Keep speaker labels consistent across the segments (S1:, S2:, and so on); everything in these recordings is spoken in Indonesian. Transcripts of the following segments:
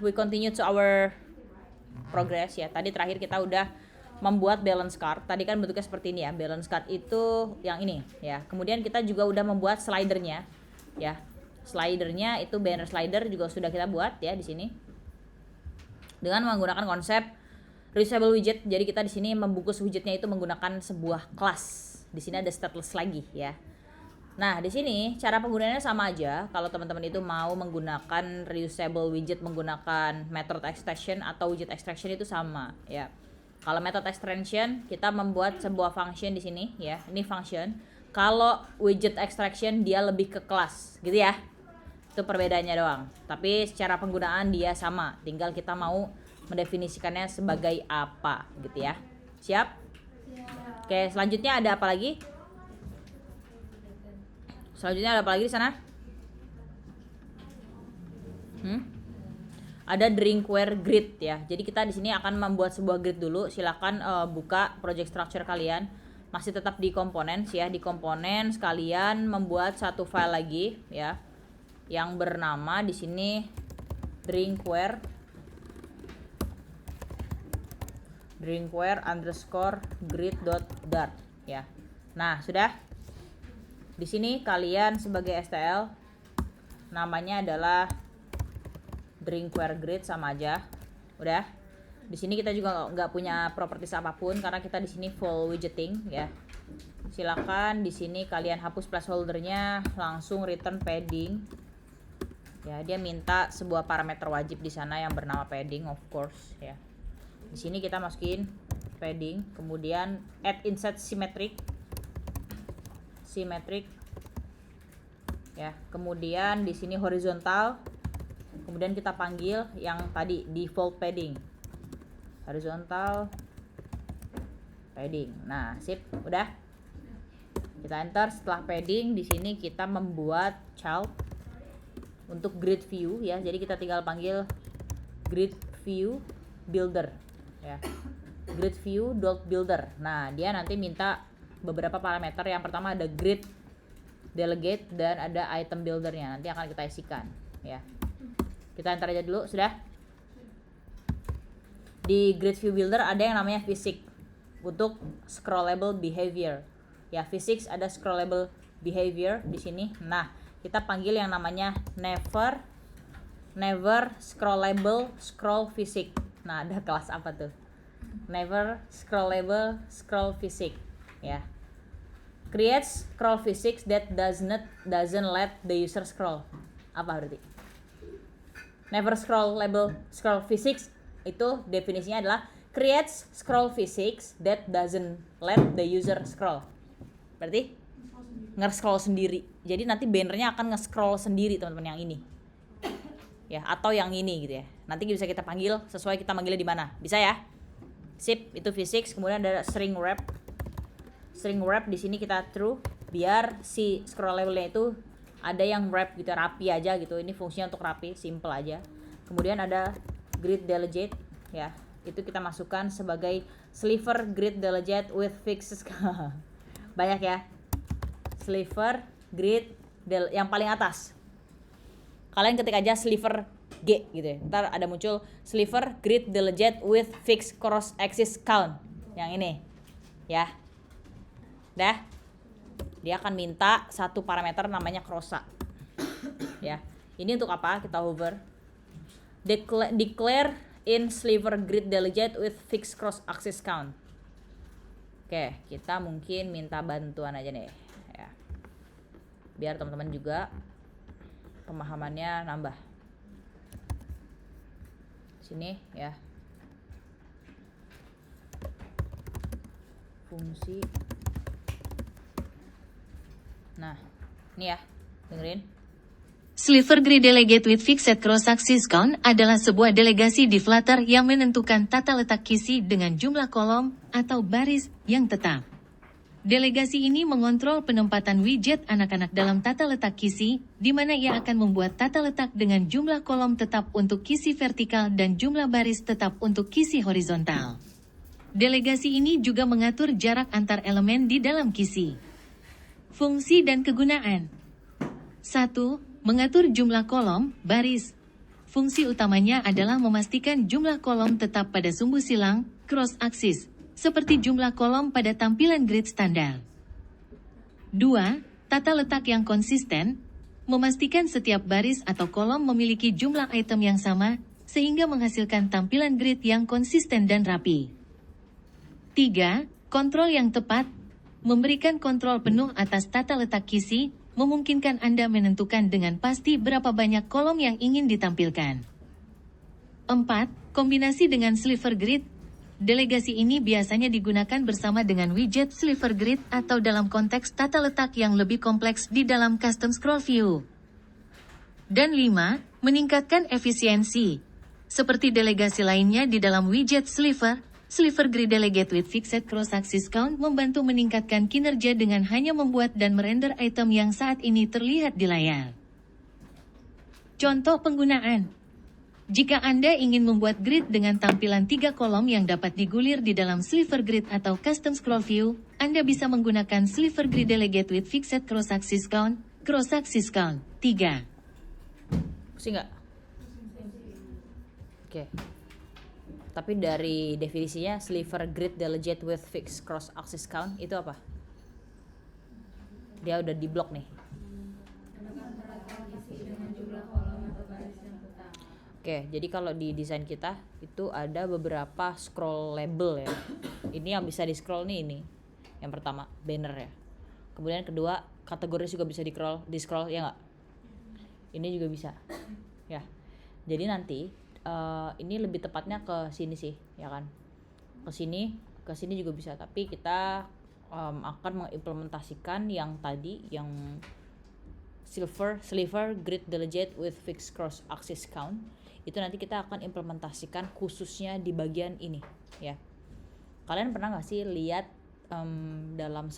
S1: we continue to our progress ya. Tadi terakhir kita udah membuat balance card. Tadi kan bentuknya seperti ini ya. Balance card itu yang ini ya. Kemudian kita juga udah membuat slidernya ya. Slidernya itu banner slider juga sudah kita buat ya di sini. Dengan menggunakan konsep reusable widget. Jadi kita di sini membungkus widgetnya itu menggunakan sebuah kelas. Di sini ada stateless lagi ya. Nah, di sini cara penggunaannya sama aja. Kalau teman-teman itu mau menggunakan reusable widget menggunakan method extraction atau widget extraction itu sama ya. Kalau method extraction kita membuat sebuah function di sini ya. Ini function. Kalau widget extraction dia lebih ke kelas, gitu ya. Itu perbedaannya doang. Tapi secara penggunaan dia sama. Tinggal kita mau mendefinisikannya sebagai apa, gitu ya. Siap? Oke, selanjutnya ada apa lagi? Selanjutnya ada apa lagi di sana? Ada drinkware grid ya. Jadi kita di sini akan membuat sebuah grid dulu. Silakan buka project structure kalian. Masih tetap di komponen ya. Di komponen sekalian membuat satu file lagi ya. Yang bernama di sini drinkware_grid.dart ya. Nah, sudah. Di sini kalian sebagai STL namanya adalah drinkware grid sama aja. Udah. Di sini kita juga nggak punya properties apapun karena kita di sini full widgeting ya. Silakan di sini kalian hapus placeholdernya, langsung return padding. Ya, dia minta sebuah parameter wajib di sana yang bernama padding of course ya. Di sini kita masukin padding, kemudian add insert symmetric ya. Kemudian di sini horizontal. Kemudian kita panggil yang tadi default padding. Horizontal padding. Nah, sip, udah. Kita enter. Setelah padding di sini kita membuat child untuk grid view ya. Jadi kita tinggal panggil grid view builder ya. Grid view dot builder. Nah, dia nanti minta beberapa parameter. Yang pertama ada grid delegate dan ada item buildernya. Nanti akan kita isikan ya. Kita enter aja dulu. Sudah. Di grid view builder ada yang namanya physics untuk scrollable behavior ya. Physics ada scrollable behavior di sini. Nah, kita panggil yang namanya never scrollable scroll physics. Nah, ada kelas apa tuh? Never scrollable scroll physics ya. Creates scroll physics that doesn't let the user scroll. Apa berarti? Never scrollable scroll physics itu definisinya adalah creates scroll physics that doesn't let the user scroll. Berarti nge-scroll sendiri. Jadi nanti bannernya akan nge-scroll sendiri teman-teman yang ini. Ya, atau yang ini gitu ya. Nanti bisa kita panggil sesuai kita manggilnya di mana. Bisa ya? Sip, itu physics. Kemudian ada string wrap. String wrap di sini kita true biar si scrollable-nya itu ada yang wrap gitu, rapi aja gitu. Ini fungsinya untuk rapi, simple aja. Kemudian ada grid delegate ya. Itu kita masukkan sebagai sliver grid delegate with fixed banyak ya. Sliver grid yang paling atas. Kalian ketik aja sliver G gitu ya. Ntar ada muncul sliver grid delegate with fixed cross axis count. Yang ini. Ya. Dah. Dia akan minta satu parameter namanya crossa. Ya. Ini untuk apa? Kita hover. Declare in sliver grid delegate with fixed cross axis count. Oke, kita mungkin minta bantuan aja nih ya. Biar teman-teman juga pemahamannya nambah. Sini ya. Fungsi. Nah, ini ya, dengerin.
S2: Sliver Grid Delegate with Fixed Cross-Axis Count adalah sebuah delegasi di Flutter yang menentukan tata letak kisi dengan jumlah kolom atau baris yang tetap. Delegasi ini mengontrol penempatan widget anak-anak dalam tata letak kisi, di mana ia akan membuat tata letak dengan jumlah kolom tetap untuk kisi vertikal dan jumlah baris tetap untuk kisi horizontal. Delegasi ini juga mengatur jarak antar elemen di dalam kisi. Fungsi dan kegunaan. 1. Mengatur jumlah kolom, baris, Fungsi utamanya adalah memastikan jumlah kolom tetap pada sumbu silang, cross-axis, seperti jumlah kolom pada tampilan grid standar. 2. Tata letak yang konsisten, memastikan setiap baris atau kolom memiliki jumlah item yang sama, sehingga menghasilkan tampilan grid yang konsisten dan rapi. 3. Kontrol yang tepat, memberikan kontrol penuh atas tata letak kisi, memungkinkan Anda menentukan dengan pasti berapa banyak kolom yang ingin ditampilkan. 4. Kombinasi dengan sliver grid. Delegasi ini biasanya digunakan bersama dengan widget sliver grid atau dalam konteks tata letak yang lebih kompleks di dalam custom scroll view. Dan 5. Meningkatkan efisiensi. Seperti delegasi lainnya di dalam widget sliver grid delegate with fixed cross-axis count membantu meningkatkan kinerja dengan hanya membuat dan merender item yang saat ini terlihat di layar. Contoh penggunaan. Jika Anda ingin membuat grid dengan tampilan 3 kolom yang dapat digulir di dalam sliver grid atau custom scroll view, Anda bisa menggunakan sliver grid delegate with fixed cross-axis count 3.
S1: Pusing nggak? Oke. Tapi dari definisinya sliver grid delegate with fixed cross-axis count itu apa? Dia udah di blok nih. Oke, jadi kalau di desain kita itu ada beberapa scroll label ya. Ini yang bisa di scroll nih ini. Yang pertama banner ya. Kemudian kedua kategori juga bisa di scroll ya nggak? Ini juga bisa. Ya. Jadi nanti ini lebih tepatnya ke sini sih, ya kan? Ke sini juga bisa. Tapi kita akan mengimplementasikan yang tadi yang sliver grid delegate with fixed cross axis count. Itu nanti kita akan implementasikan khususnya di bagian ini ya. Kalian pernah nggak sih lihat dalam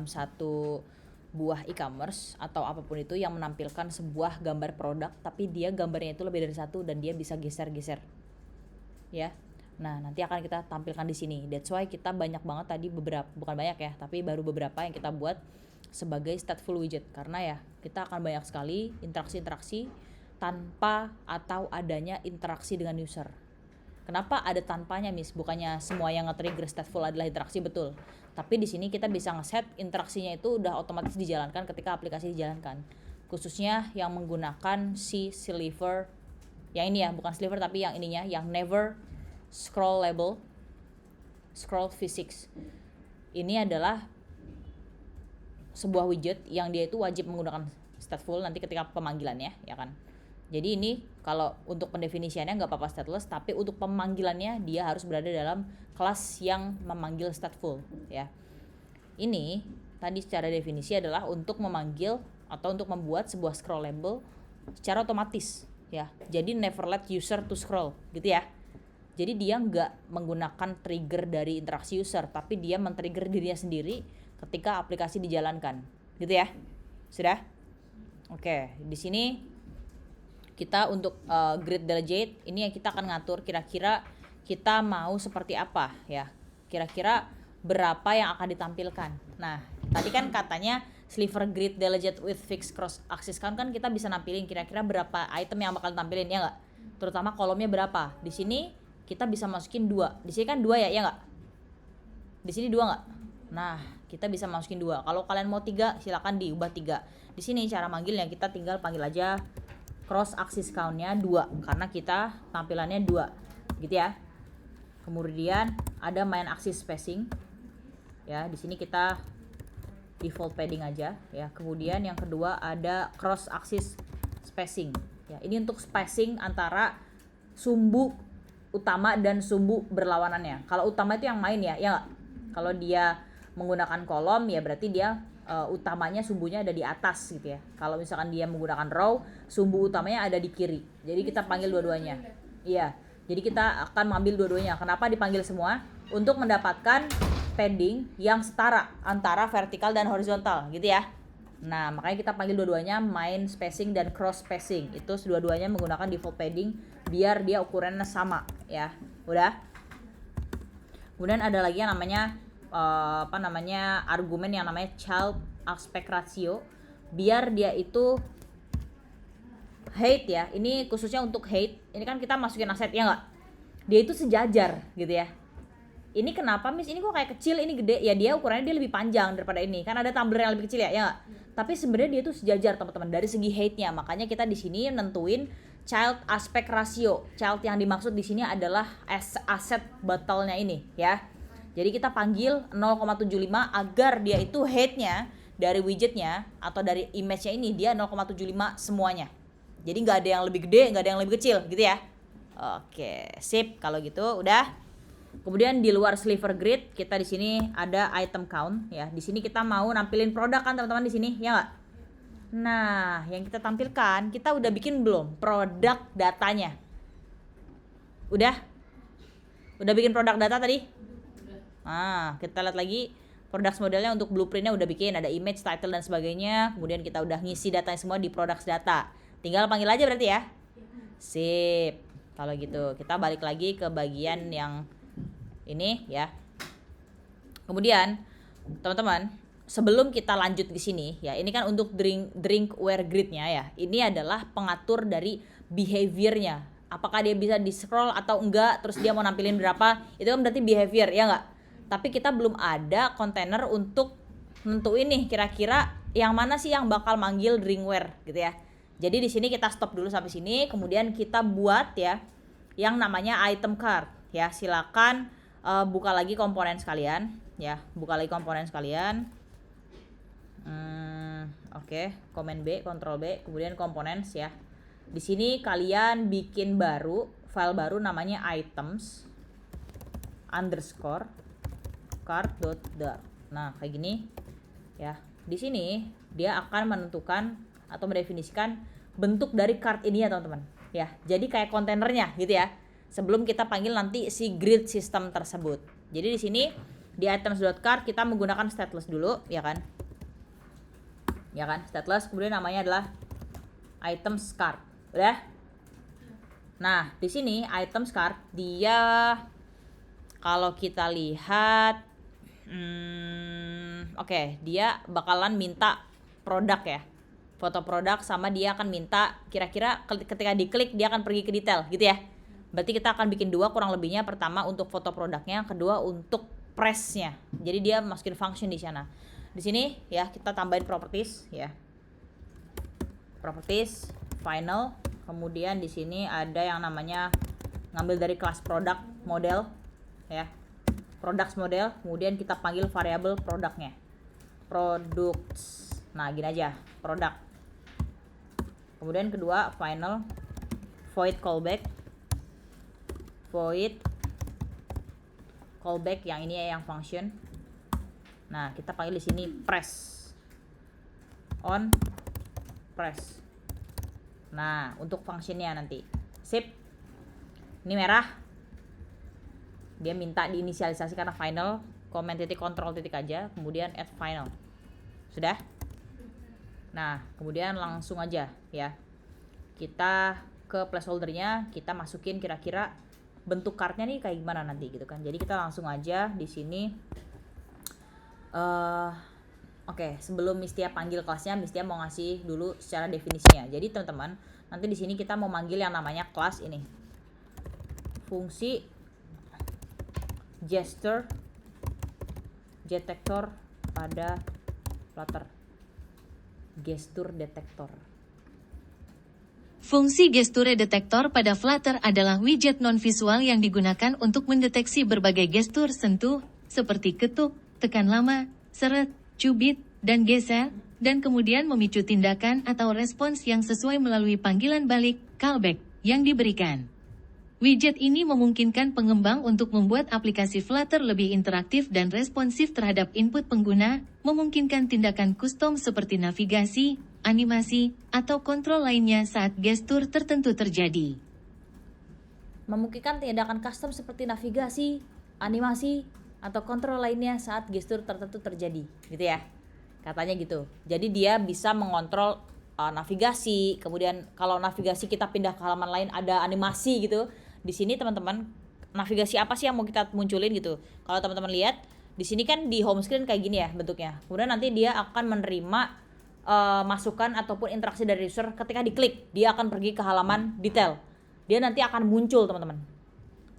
S1: satu buah e-commerce atau apapun itu yang menampilkan sebuah gambar produk tapi dia gambarnya itu lebih dari satu dan dia bisa geser-geser ya. Nah, nanti akan kita tampilkan di sini. That's why kita banyak banget tadi bukan banyak ya, tapi baru beberapa yang kita buat sebagai stateful widget karena ya kita akan banyak sekali interaksi tanpa atau adanya interaksi dengan user. Kenapa ada tanpanya, Miss? Bukannya semua yang nge-trigger stateful adalah interaksi, betul. Tapi di sini kita bisa nge-set interaksinya itu udah otomatis dijalankan ketika aplikasi dijalankan. Khususnya yang menggunakan si sliver yang ini ya, bukan sliver tapi yang ininya, yang never scroll label, scroll physics. Ini adalah sebuah widget yang dia itu wajib menggunakan stateful nanti ketika pemanggilannya, ya kan. Jadi ini kalau untuk pendefinisiannya nggak apa-apa stateless, tapi untuk pemanggilannya dia harus berada dalam kelas yang memanggil stateful, ya. Ini tadi secara definisi adalah untuk memanggil atau untuk membuat sebuah scroll label secara otomatis, ya. Jadi never let user to scroll, gitu ya. Jadi dia nggak menggunakan trigger dari interaksi user, tapi dia men-trigger dirinya sendiri ketika aplikasi dijalankan, gitu ya. Sudah? Oke, di sini kita untuk grid delegate ini yang kita akan ngatur kira-kira kita mau seperti apa ya. Kira-kira berapa yang akan ditampilkan. Nah, tadi kan katanya sliver grid delegate with fixed cross axis count kan kita bisa nampilin kira-kira berapa item yang bakal tampilin ya nggak? Terutama kolomnya berapa. Di sini kita bisa masukin 2. Di sini kan 2 ya nggak? Di sini 2 nggak? Nah, kita bisa masukin 2. Kalau kalian mau 3, silakan diubah 3. Di sini cara manggilnya kita tinggal panggil aja cross axis count-nya 2 karena kita tampilannya 2. Gitu ya. Kemudian ada main axis spacing. Ya, di sini kita default padding aja ya. Kemudian yang kedua ada cross axis spacing. Ya, ini untuk spacing antara sumbu utama dan sumbu berlawanannya. Kalau utama itu yang main ya nggak? Kalau dia menggunakan kolom ya berarti dia utamanya sumbunya ada di atas gitu ya. Kalau misalkan dia menggunakan row, sumbu utamanya ada di kiri. Jadi kita panggil dua-duanya. Iya. Jadi kita akan mengambil dua-duanya. Kenapa dipanggil semua? Untuk mendapatkan padding yang setara antara vertikal dan horizontal gitu ya. Nah, makanya kita panggil dua-duanya main spacing dan cross spacing. Itu dua-duanya menggunakan default padding biar dia ukurannya sama ya. Udah? Kemudian ada lagi yang namanya argumen yang namanya child aspect ratio biar dia itu hate ya, ini khususnya untuk hate, ini kan kita masukin aset ya nggak? Dia itu sejajar gitu ya. Ini kenapa Miss? Ini kok kayak kecil, ini gede? Ya dia ukurannya dia lebih panjang daripada ini. Kan ada tumbler yang lebih kecil ya, ya nggak? Tapi sebenarnya dia tuh sejajar teman-teman dari segi hate-nya. Makanya kita di sini nentuin child aspect ratio. Child yang dimaksud di sini adalah aset battle-nya ini ya. Jadi kita panggil 0,75 agar dia itu hate-nya dari widgetnya atau dari image-nya ini dia 0,75 semuanya. Jadi nggak ada yang lebih gede, nggak ada yang lebih kecil gitu ya. Oke, sip. Kalau gitu udah. Kemudian di luar sliver grid kita di sini ada item count ya. Di sini kita mau nampilin produk kan teman-teman di sini ya nggak? Nah, yang kita tampilkan kita udah bikin belum produk datanya? Udah? Udah bikin produk data tadi? Nah, kita lihat lagi product modelnya untuk blueprintnya udah bikin, ada image, title dan sebagainya. Kemudian kita udah ngisi datanya semua di products data. Tinggal panggil aja berarti ya. Sip. Kalau gitu kita balik lagi ke bagian yang ini ya. Kemudian teman-teman, sebelum kita lanjut di sini ya, ini kan untuk drinkware gridnya ya. Ini adalah pengatur dari behaviornya. Apakah dia bisa di scroll atau enggak, terus dia mau nampilin berapa, itu kan berarti behavior ya enggak? Tapi kita belum ada kontainer untuk nentuin nih kira-kira yang mana sih yang bakal manggil drinkware gitu ya. Jadi di sini kita stop dulu sampai sini, kemudian kita buat ya yang namanya item card ya. Silakan buka lagi komponen sekalian ya, buka lagi komponen sekalian. Oke, Command B, Ctrl B, kemudian components ya. Di sini kalian bikin baru file baru namanya items underscore card.dart. Nah, kayak gini ya. Di sini dia akan menentukan atau mendefinisikan bentuk dari card ini ya teman-teman. Ya, jadi kayak kontainernya gitu ya. Sebelum kita panggil nanti si grid system tersebut. Jadi di sini di items.card kita menggunakan stateless dulu ya kan. Ya kan, stateless, kemudian namanya adalah items card. Udah? Nah, di sini items card dia kalau kita lihat oke, dia bakalan minta produk ya. Foto produk, sama dia akan minta kira-kira ketika diklik dia akan pergi ke detail gitu ya. Berarti kita akan bikin dua kurang lebihnya, pertama untuk foto produknya, kedua untuk press-nya. Jadi dia masukin function di sana. Di sini ya kita tambahin properties ya. Properties, final, kemudian di sini ada yang namanya ngambil dari kelas product model ya. Products model, kemudian kita panggil variabel produknya. Products. Nah, gini aja, product. Kemudian kedua final void callback. Void callback yang ini ya, yang function. Nah, kita panggil di sini press. On press. Nah, untuk functionnya nanti. Sip. Ini merah. Dia minta diinisialisasi karena final. Comment titik control titik aja, kemudian add final. Sudah? Nah, kemudian langsung aja ya. Kita ke placeholdernya, kita masukin kira-kira bentuk cardnya nih kayak gimana nanti gitu kan. Jadi kita langsung aja di sini. Oke, sebelum Mistia panggil kelasnya, Mistia mau ngasih dulu secara definisinya. Jadi teman-teman, nanti di sini kita mau manggil yang namanya kelas ini. Fungsi gesture detector pada Flutter. Gesture detector.
S2: Fungsi gesture detektor pada Flutter adalah widget non-visual yang digunakan untuk mendeteksi berbagai gestur sentuh, seperti ketuk, tekan lama, seret, cubit, dan geser, dan kemudian memicu tindakan atau respons yang sesuai melalui panggilan balik, callback, yang diberikan. Widget ini memungkinkan pengembang untuk membuat aplikasi Flutter lebih interaktif dan responsif terhadap input pengguna, memungkinkan tindakan custom seperti navigasi, animasi, atau kontrol lainnya saat gestur tertentu terjadi.
S1: Memungkinkan tindakan custom seperti navigasi, animasi, atau kontrol lainnya saat gestur tertentu terjadi, gitu ya. Katanya gitu. Jadi dia bisa mengontrol navigasi, kemudian kalau navigasi kita pindah ke halaman lain ada animasi gitu. Di sini teman-teman, navigasi apa sih yang mau kita munculin gitu. Kalau teman-teman lihat, di sini kan di home screen kayak gini ya bentuknya. Kemudian nanti dia akan menerima masukan ataupun interaksi dari user ketika diklik, dia akan pergi ke halaman detail. Dia nanti akan muncul, teman-teman.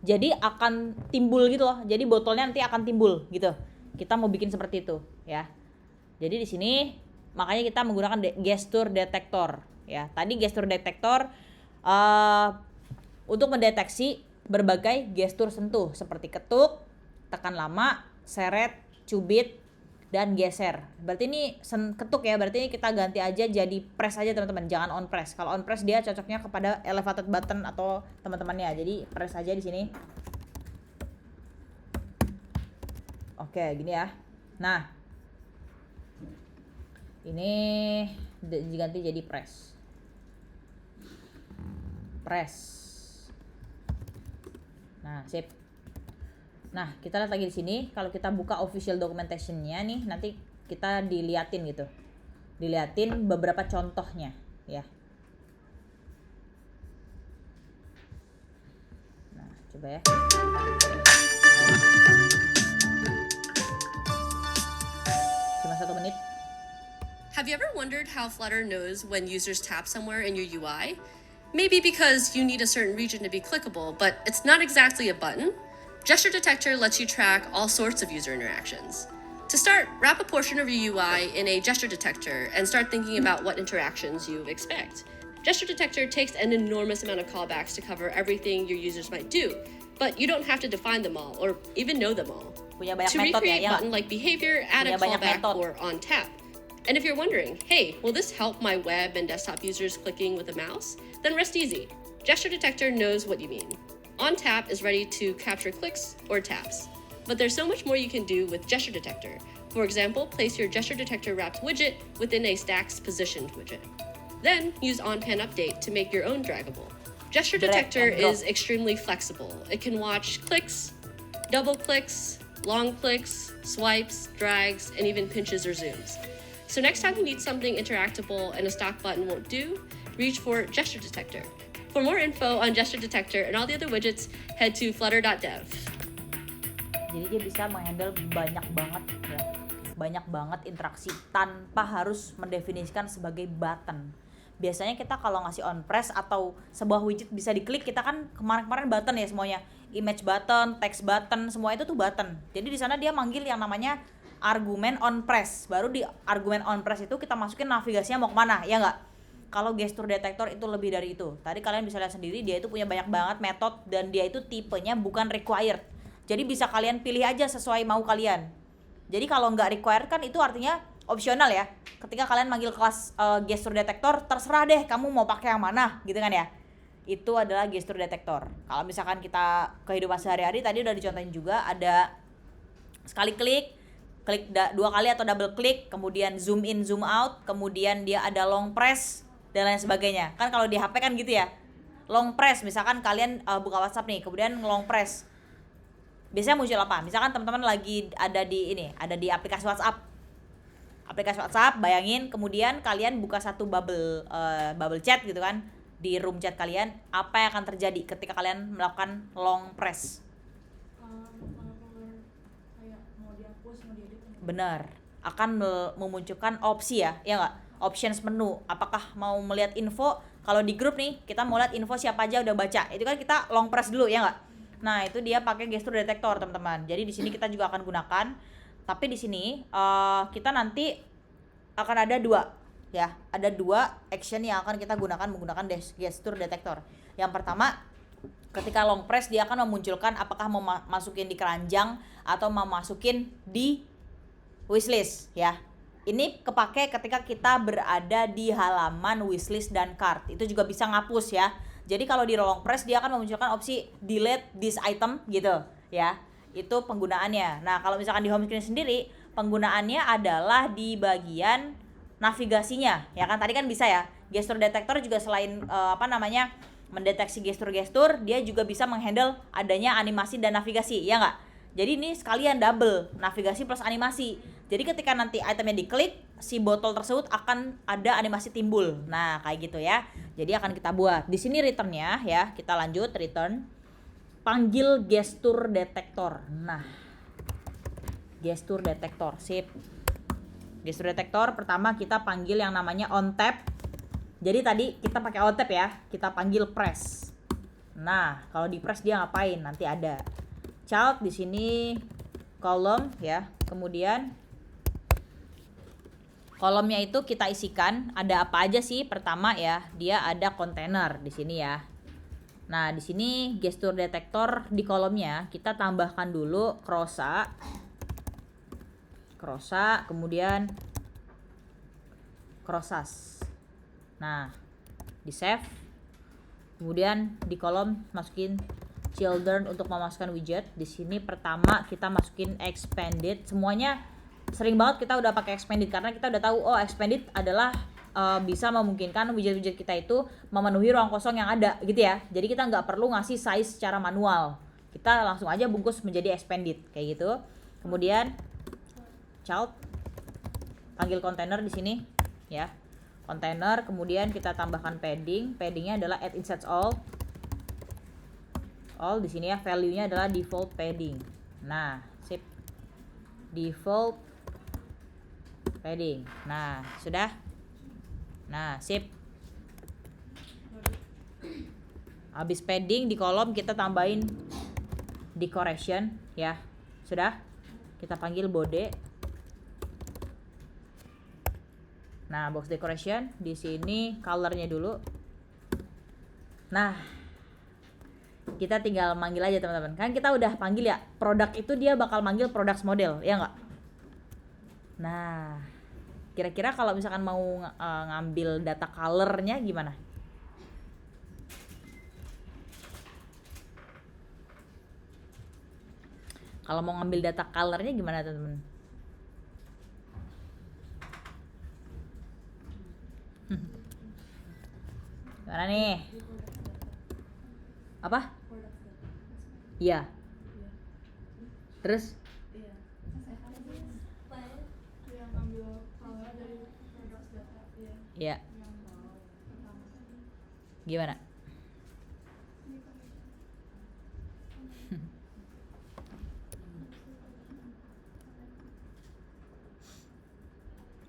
S1: Jadi akan timbul gitu loh. Jadi botolnya nanti akan timbul gitu. Kita mau bikin seperti itu, ya. Jadi di sini makanya kita menggunakan gesture detector, ya. Tadi gesture detector untuk mendeteksi berbagai gestur sentuh seperti ketuk, tekan lama, seret, cubit, dan geser. Berarti ini ketuk ya, berarti ini kita ganti aja jadi press aja teman-teman, jangan on press. Kalau on press dia cocoknya kepada elevated button atau teman-temannya. Jadi press aja di sini. Oke, gini ya. Nah, ini diganti jadi press. Press. Nah, sip. Nah, kita lihat lagi di sini. Kalau kita buka official documentation-nya nih, nanti kita diliatin gitu. Diliatin beberapa contohnya, ya. Nah, coba ya. Cuma 1 menit.
S3: Have you ever wondered how Flutter knows when users tap somewhere in your UI? Maybe because you need a certain region to be clickable, but it's not exactly a button. Gesture Detector lets you track all sorts of user interactions. To start, wrap a portion of your UI in a gesture detector and start thinking about what interactions you expect. Gesture Detector takes an enormous amount of callbacks to cover everything your users might do, but you don't have to define them all or even know them all.
S1: Punya banyak
S3: To
S1: metode
S3: recreate
S1: ya,
S3: button-like behavior, add a
S1: Punya banyak
S3: callback
S1: metode.
S3: or on tap. And if you're wondering, hey, will this help my web and desktop users clicking with a mouse? Then rest easy. Gesture Detector knows what you mean. On tap is ready to capture clicks or taps. But there's so much more you can do with Gesture Detector. For example, place your Gesture Detector wrapped widget within a Stacks positioned widget. Then use on-pan update to make your own draggable. Gesture
S1: Drag
S3: Detector
S1: and drop.
S3: is extremely flexible. It can watch clicks, double clicks, long clicks, swipes, drags, and even pinches or zooms. So next time you need something interactable and a stock button won't do, reach for Gesture Detector. For more info on Gesture Detector and all the other widgets, head to flutter.dev.
S1: Jadi dia bisa menghandle banyak banget ya. Banyak banget interaksi tanpa harus mendefinisikan sebagai button. Biasanya kita kalau ngasih on press atau sebuah widget bisa diklik, kita kan kemarin-kemarin button ya semuanya. Image button, text button, semua itu tuh button. Jadi di sana dia manggil yang namanya argumen on press. Baru di argumen on press itu kita masukin navigasinya mau kemana, ya nggak? Kalau gesture detector itu lebih dari itu. Tadi kalian bisa lihat sendiri, dia itu punya banyak banget metode dan dia itu tipenya bukan required. Jadi bisa kalian pilih aja sesuai mau kalian. Jadi kalau nggak required kan itu artinya opsional ya. Ketika kalian manggil kelas gesture detector, terserah deh kamu mau pakai yang mana, gitu kan ya. Itu adalah gesture detector. Kalau misalkan kita kehidupan sehari-hari tadi udah dicontohin juga, ada sekali klik 2 kali atau double klik, kemudian zoom in zoom out, kemudian dia ada long press dan lain sebagainya. Kan kalau di HP kan gitu ya. Long press, misalkan kalian buka WhatsApp nih, kemudian long press. Biasanya muncul apa? Misalkan teman-teman lagi ada di aplikasi WhatsApp. Aplikasi WhatsApp, bayangin kemudian kalian buka satu bubble chat gitu kan di room chat kalian, apa yang akan terjadi ketika kalian melakukan long press? Benar, akan memunculkan opsi ya nggak? Options menu, apakah mau melihat info? Kalau di grup nih, kita mau lihat info siapa aja udah baca, itu kan kita long press dulu ya nggak? Nah itu dia pakai gesture detector teman-teman. Jadi di sini kita juga akan gunakan, tapi di sini kita nanti akan ada 2 ya, ada 2 action yang akan kita gunakan menggunakan gesture detector. Yang pertama, ketika long press dia akan memunculkan apakah mau masukin di keranjang atau mau masukin di wishlist ya. Ini kepake ketika kita berada di halaman wishlist dan cart. Itu juga bisa ngapus ya. Jadi kalau di long press dia akan memunculkan opsi delete this item gitu ya. Itu penggunaannya. Nah, kalau misalkan di home screen sendiri, penggunaannya adalah di bagian navigasinya. Ya kan tadi kan bisa ya. Gesture detector juga selain mendeteksi gestur-gestur, dia juga bisa menghandle adanya animasi dan navigasi, ya nggak? Jadi ini sekalian double, navigasi plus animasi. Jadi ketika nanti itemnya diklik, si botol tersebut akan ada animasi timbul. Nah, kayak gitu ya. Jadi akan kita buat. Di sini returnnya ya, kita lanjut return. Panggil gestur detektor. Nah, gestur detektor, sip. Gesture detektor pertama kita panggil yang namanya on tap. Jadi tadi kita pakai on tap ya, kita panggil press. Nah, kalau di press dia ngapain? Nanti ada child di sini column ya. Kemudian kolomnya itu kita isikan ada apa aja sih? Pertama ya, dia ada container di sini ya. Nah, di sini gesture detektor di kolomnya kita tambahkan dulu crossa, kemudian crossas. Nah, di save. Kemudian di kolom masukin children untuk memasukkan widget. Di sini pertama kita masukin expanded. Semuanya sering banget kita udah pakai expanded karena kita udah tahu expanded adalah bisa memungkinkan widget-widget kita itu memenuhi ruang kosong yang ada gitu ya. Jadi kita nggak perlu ngasih size secara manual. Kita langsung aja bungkus menjadi expanded kayak gitu. Kemudian child panggil container di sini ya. Container, kemudian kita tambahkan padding. Paddingnya adalah add insert all di sini ya. Value-nya adalah default padding. Nah, sip. Default padding. Nah, sudah. Nah, sip. Habis padding di kolom kita tambahin decoration ya. Sudah. Kita panggil body. Nah, box decoration di sini colornya dulu. Nah, kita tinggal manggil aja teman-teman. Kan kita udah panggil ya, produk itu dia bakal manggil products model, ya nggak? Nah, kira-kira kalau misalkan mau ngambil data colornya gimana? Kalau mau ngambil data colornya gimana teman-teman? Gimana nih? Apa? Iya. Terus? Iya. Gimana?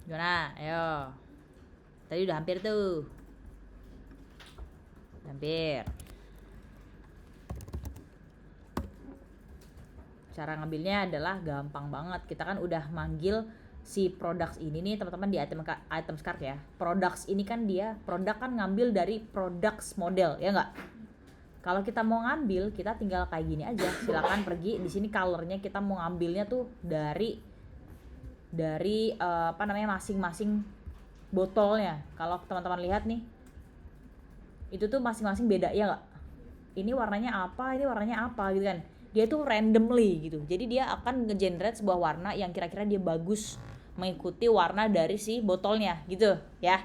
S1: Gimana? Ayo. Tadi udah hampir tuh. Hampir. Cara ngambilnya adalah gampang banget. Kita kan udah manggil si products ini nih teman-teman di item card ya. Products ini kan dia produk kan ngambil dari products model ya nggak? Kalau kita mau ngambil kita tinggal kayak gini aja. Silakan pergi di sini colornya kita mau ngambilnya tuh dari masing-masing botolnya. Kalau teman-teman lihat nih itu tuh masing-masing beda ya nggak? Ini warnanya apa, ini warnanya apa gitu kan. Dia tuh randomly gitu. Jadi dia akan nge-generate sebuah warna yang kira-kira dia bagus mengikuti warna dari si botolnya gitu ya.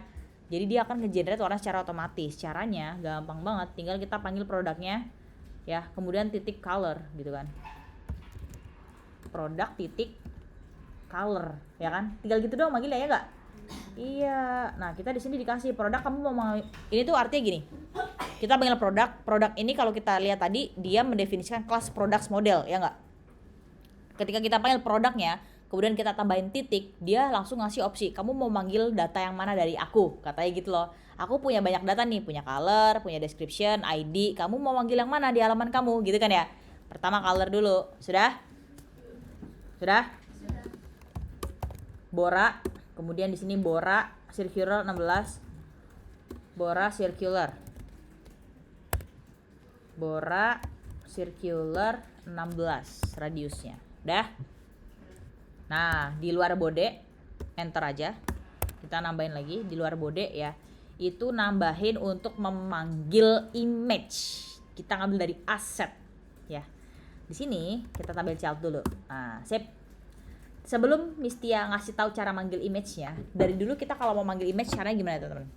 S1: Jadi dia akan nge-generate warna secara otomatis. Caranya gampang banget, tinggal kita panggil produknya ya, kemudian titik color gitu kan. Produk titik color ya kan. Tinggal gitu doang manggilnya ya nggak? Iya. Nah, kita di sini dikasih produk, kamu mau ini tuh artinya gini. Kita panggil produk ini kalau kita lihat tadi dia mendefinisikan kelas products model ya nggak? Ketika kita panggil produknya, kemudian kita tambahin titik, dia langsung ngasih opsi. Kamu mau manggil data yang mana dari aku? Katanya gitu loh. Aku punya banyak data nih, punya color, punya description, ID. Kamu mau manggil yang mana di halaman kamu? Gitu kan ya. Pertama color dulu. Sudah? Bora. Kemudian di sini Bora circular 16. Bora circular 16 radiusnya. Udah? Nah, di luar bode enter aja. Kita nambahin lagi di luar bode ya. Itu nambahin untuk memanggil image. Kita ngambil dari asset ya. Di sini kita tampil child dulu. Nah, sip. Sebelum Mistia ngasih tahu cara manggil image-nya, dari dulu kita kalau mau manggil image caranya gimana teman-teman?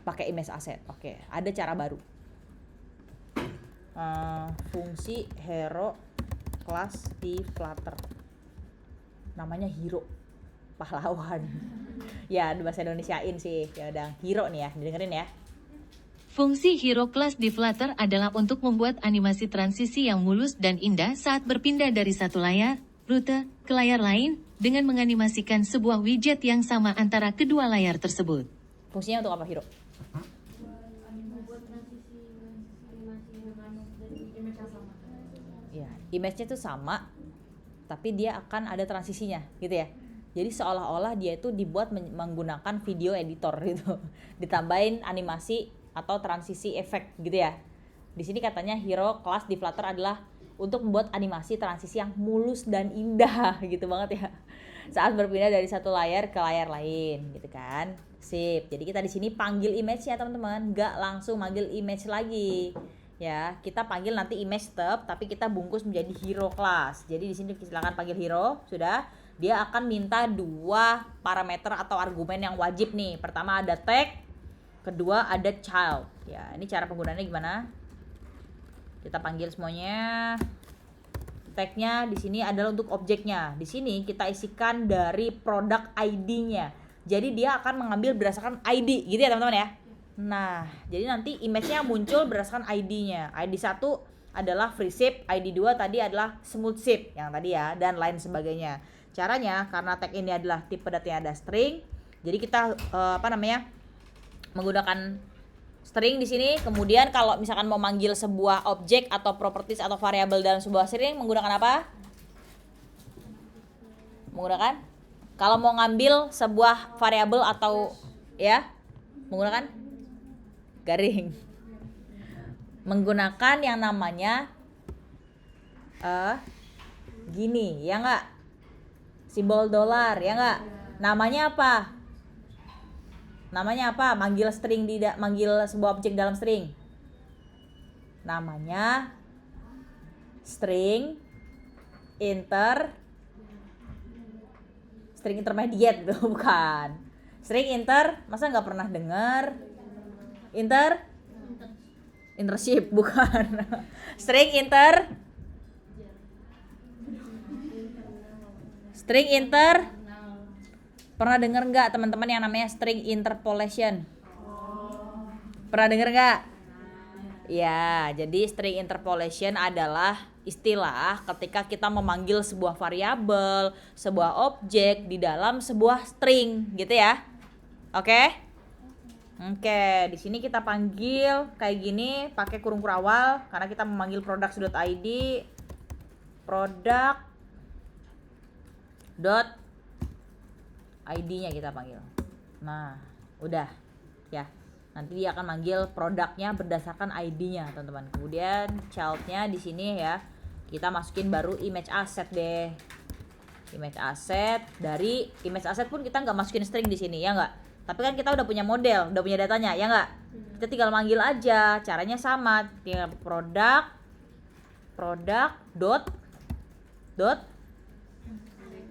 S1: Pakai image asset. Oke, ada cara baru. Fungsi hero class di Flutter. Namanya hero. Pahlawan. Ya, bahasa Indonesiain sih. Ya udah, hero nih ya, dengerin ya.
S2: Fungsi Hero Class di Flutter adalah untuk membuat animasi transisi yang mulus dan indah saat berpindah dari satu layar, rute, ke layar lain, dengan menganimasikan sebuah widget yang sama antara kedua layar tersebut.
S1: Fungsinya untuk apa, Hiro? Ya, image-nya tuh sama, tapi dia akan ada transisinya, gitu ya. Jadi seolah-olah dia itu dibuat menggunakan video editor gitu, ditambahin animasi atau transisi efek, gitu ya. Di sini katanya Hero kelas di Flutter adalah untuk membuat animasi transisi yang mulus dan indah, gitu banget ya. Saat berpindah dari satu layar ke layar lain, gitu kan. Sip. Jadi kita di sini panggil image ya teman-teman, nggak langsung manggil image lagi. Ya, kita panggil nanti image step, tapi kita bungkus menjadi Hero class. Jadi di sini silakan panggil Hero, sudah. Dia akan minta 2 parameter atau argumen yang wajib nih. Pertama ada tag, kedua ada child. Ya, ini cara penggunaannya gimana? Kita panggil semuanya. Tagnya di sini adalah untuk objeknya. Di sini kita isikan dari produk ID-nya. Jadi dia akan mengambil berdasarkan ID, gitu ya teman-teman ya. Nah, jadi nanti image-nya muncul berdasarkan ID-nya. ID 1 adalah free shape, ID 2 tadi adalah smooth shape yang tadi ya, dan lain sebagainya. Caranya karena tag ini adalah tipe datanya ada string, jadi kita menggunakan string di sini. Kemudian kalau misalkan mau manggil sebuah objek atau properties atau variabel dalam sebuah string menggunakan apa? Menggunakan kalau mau ngambil sebuah variabel atau ya menggunakan garing. Menggunakan yang namanya gini, ya enggak? Simbol dolar, ya enggak? Namanya apa? Namanya apa? Manggil string manggil sebuah objek dalam string. Namanya string intermediate gitu, bukan. String masa nggak pernah dengar? Internship, bukan. String pernah dengar nggak teman-teman yang namanya string interpolation? Pernah dengar nggak? Ya, jadi string interpolation adalah istilah ketika kita memanggil sebuah variabel, sebuah objek di dalam sebuah string, gitu ya. Oke? Oke, di sini kita panggil kayak gini pakai kurung awal karena kita memanggil products.id, product.id-nya kita panggil. Nah, udah ya. Nanti dia akan manggil produknya berdasarkan ID-nya, teman-teman. Kemudian child-nya di sini ya. Kita masukin baru image asset deh. Image asset, dari image asset pun kita nggak masukin string di sini, ya nggak? Tapi kan kita udah punya model, udah punya datanya, ya nggak? Kita tinggal manggil aja. Caranya sama, tinggal product dot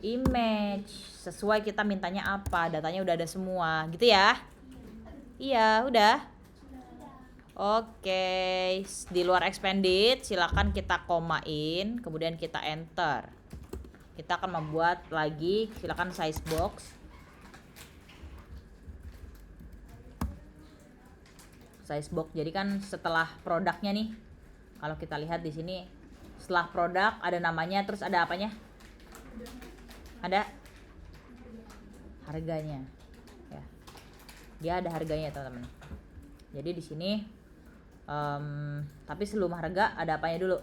S1: image, sesuai kita mintanya apa, datanya udah ada semua, gitu ya. Iya, udah. Oke, di luar expanded silakan kita komain, kemudian kita enter. Kita akan membuat lagi, silakan size box. Size box. Jadi kan setelah produknya nih, kalau kita lihat di sini, setelah produk ada namanya, terus ada apanya? Ada harganya. Ya. Dia ada harganya, teman-teman. Jadi di sini tapi sebelum harga ada apanya dulu?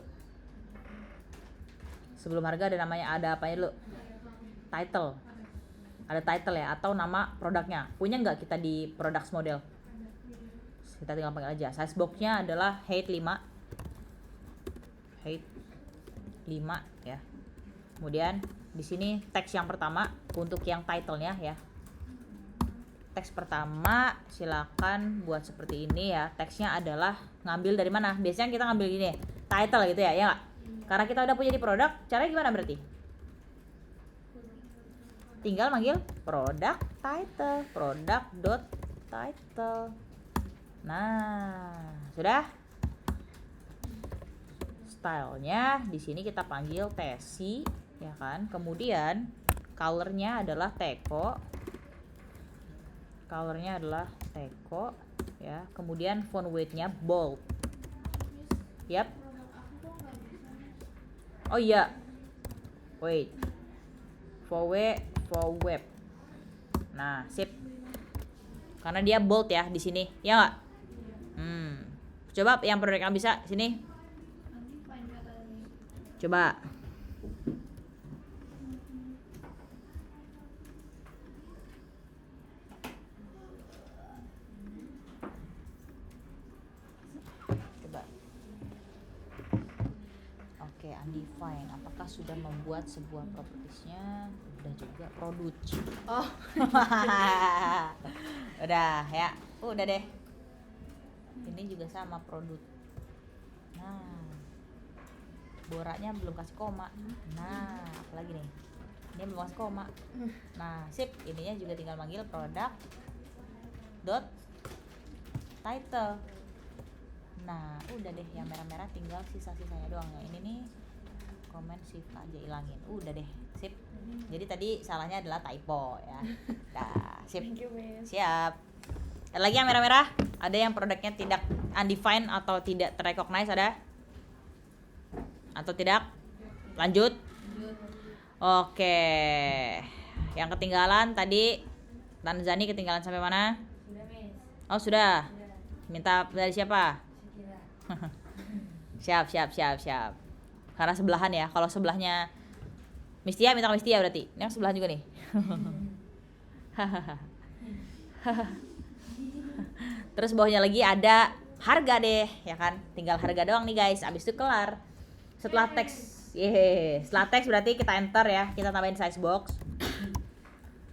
S1: Sebelum harga ada namanya, ada apanya dulu? Title. Ada title ya, atau nama produknya. Punya nggak kita di products model? Kita tinggal panggil aja. Size boxnya adalah height 5 ya. Kemudian di sini teks yang pertama untuk yang title-nya ya. Teks pertama silakan buat seperti ini ya. Teksnya adalah ngambil dari mana? Biasanya kita ngambil gini, title gitu ya, ya nggak? Karena kita udah punya di produk, caranya gimana berarti? Tinggal manggil product title, product.title. Nah, sudah. Stylenya di sini kita panggil tesi, ya kan? Kemudian colornya adalah teko. Colornya adalah teko, ya. Kemudian font weight-nya bold. Yap. Oh iya. Wait. for web. Nah, sip. Karena dia bold ya di sini, ya nggak? Coba yang produk yang bisa sini. Coba. Coba. Oke, undefined. Apakah sudah membuat sebuah propertiesnya? Udah juga produce.
S4: Oh.
S1: Udah ya. Udah deh. Ini juga sama produk. Nah, boranya belum kasih koma. Nah, apalagi nih? Ini belum kasih koma. Nah, sip. Ininya juga tinggal manggil produk dot title. Nah, udah deh. Yang merah-merah tinggal sisa-sisanya doang ya. Ini nih komen shift aja ilangin. Udah deh, sip. Jadi tadi salahnya adalah typo ya. Nah, sip.
S4: Thank you, Miss.
S1: Siap. Ada lagi yang merah-merah? Ada yang produknya tidak undefined atau tidak terrecognize ada? Atau tidak? Lanjut. Oke. Yang ketinggalan tadi Tanzani ketinggalan sampai mana?
S4: Sudah, Miss.
S1: Oh, sudah.
S4: Sudah.
S1: Minta dari siapa?
S4: Syakira.
S1: Siap. Karena sebelahan ya. Kalau sebelahnya Mistia, minta ke Mistia berarti. Ini yang sebelahan juga nih. Terus bawahnya lagi ada harga deh, ya kan? Tinggal harga doang nih guys. Abis itu kelar. Setelah teks, setelah teks berarti kita enter ya. Kita tambahin size box.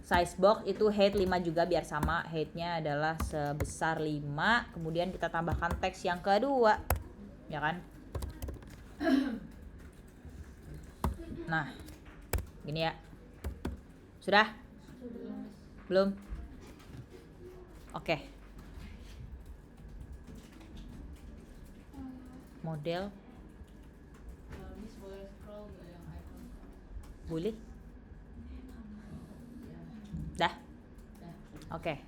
S1: Size box itu height 5 juga biar sama. Height-nya adalah sebesar 5. Kemudian kita tambahkan teks yang kedua. Ya kan? Nah, gini ya. Sudah? Belum? Oke. Model. Boleh? Dah? Oke.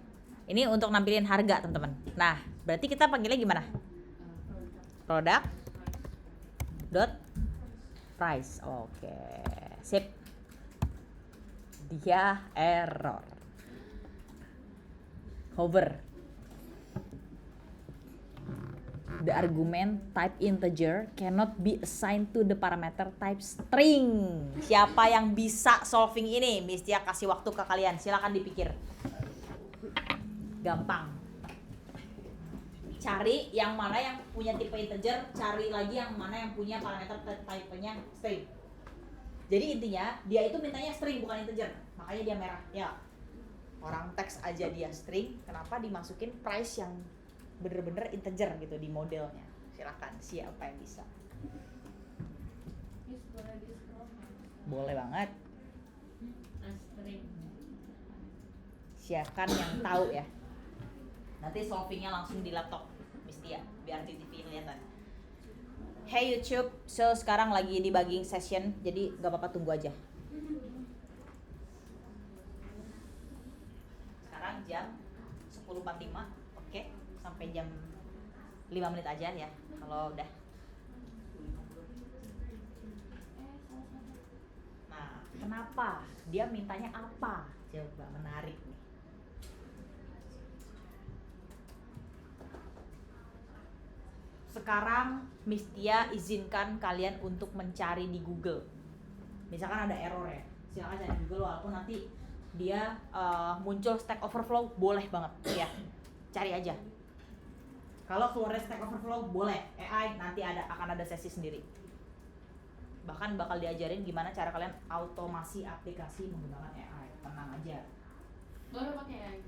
S1: Ini untuk nampilin harga, teman-teman. Nah, berarti kita panggilnya gimana? Produk dot price. Oke. Sip. Dia error. Hover. The argument type integer cannot be assigned to the parameter type string. Siapa yang bisa solving ini? Mistia kasih waktu ke kalian. Silakan dipikir. Gampang. Cari yang mana yang punya tipe integer, cari lagi yang mana yang punya parameter type-nya string. Jadi intinya dia itu mintanya string bukan integer. Makanya dia merah. Ya. Orang teks aja dia string, kenapa dimasukin price yang bener-bener integer gitu di modelnya? Silakan, siapa yang bisa? Boleh banget. Siapkan yang tahu ya. Nanti solvingnya langsung di laptop Mistia, biar di TV kelihatan. Hey YouTube, so sekarang lagi debugging session, jadi gak apa-apa tunggu aja. Sekarang jam 10.45, oke, sampai jam 5 menit aja ya, kalau udah. Nah, kenapa? Dia mintanya apa? Coba, menarik nih. Sekarang Mistia izinkan kalian untuk mencari di Google. Misalkan ada error ya, silakan cari di Google walaupun nanti dia muncul Stack Overflow, boleh banget ya. Cari aja. Kalau keluar Stack Overflow boleh, AI nanti akan ada sesi sendiri. Bahkan bakal diajarin gimana cara kalian automasi aplikasi menggunakan AI. Tenang aja.
S4: Boleh pakai AI.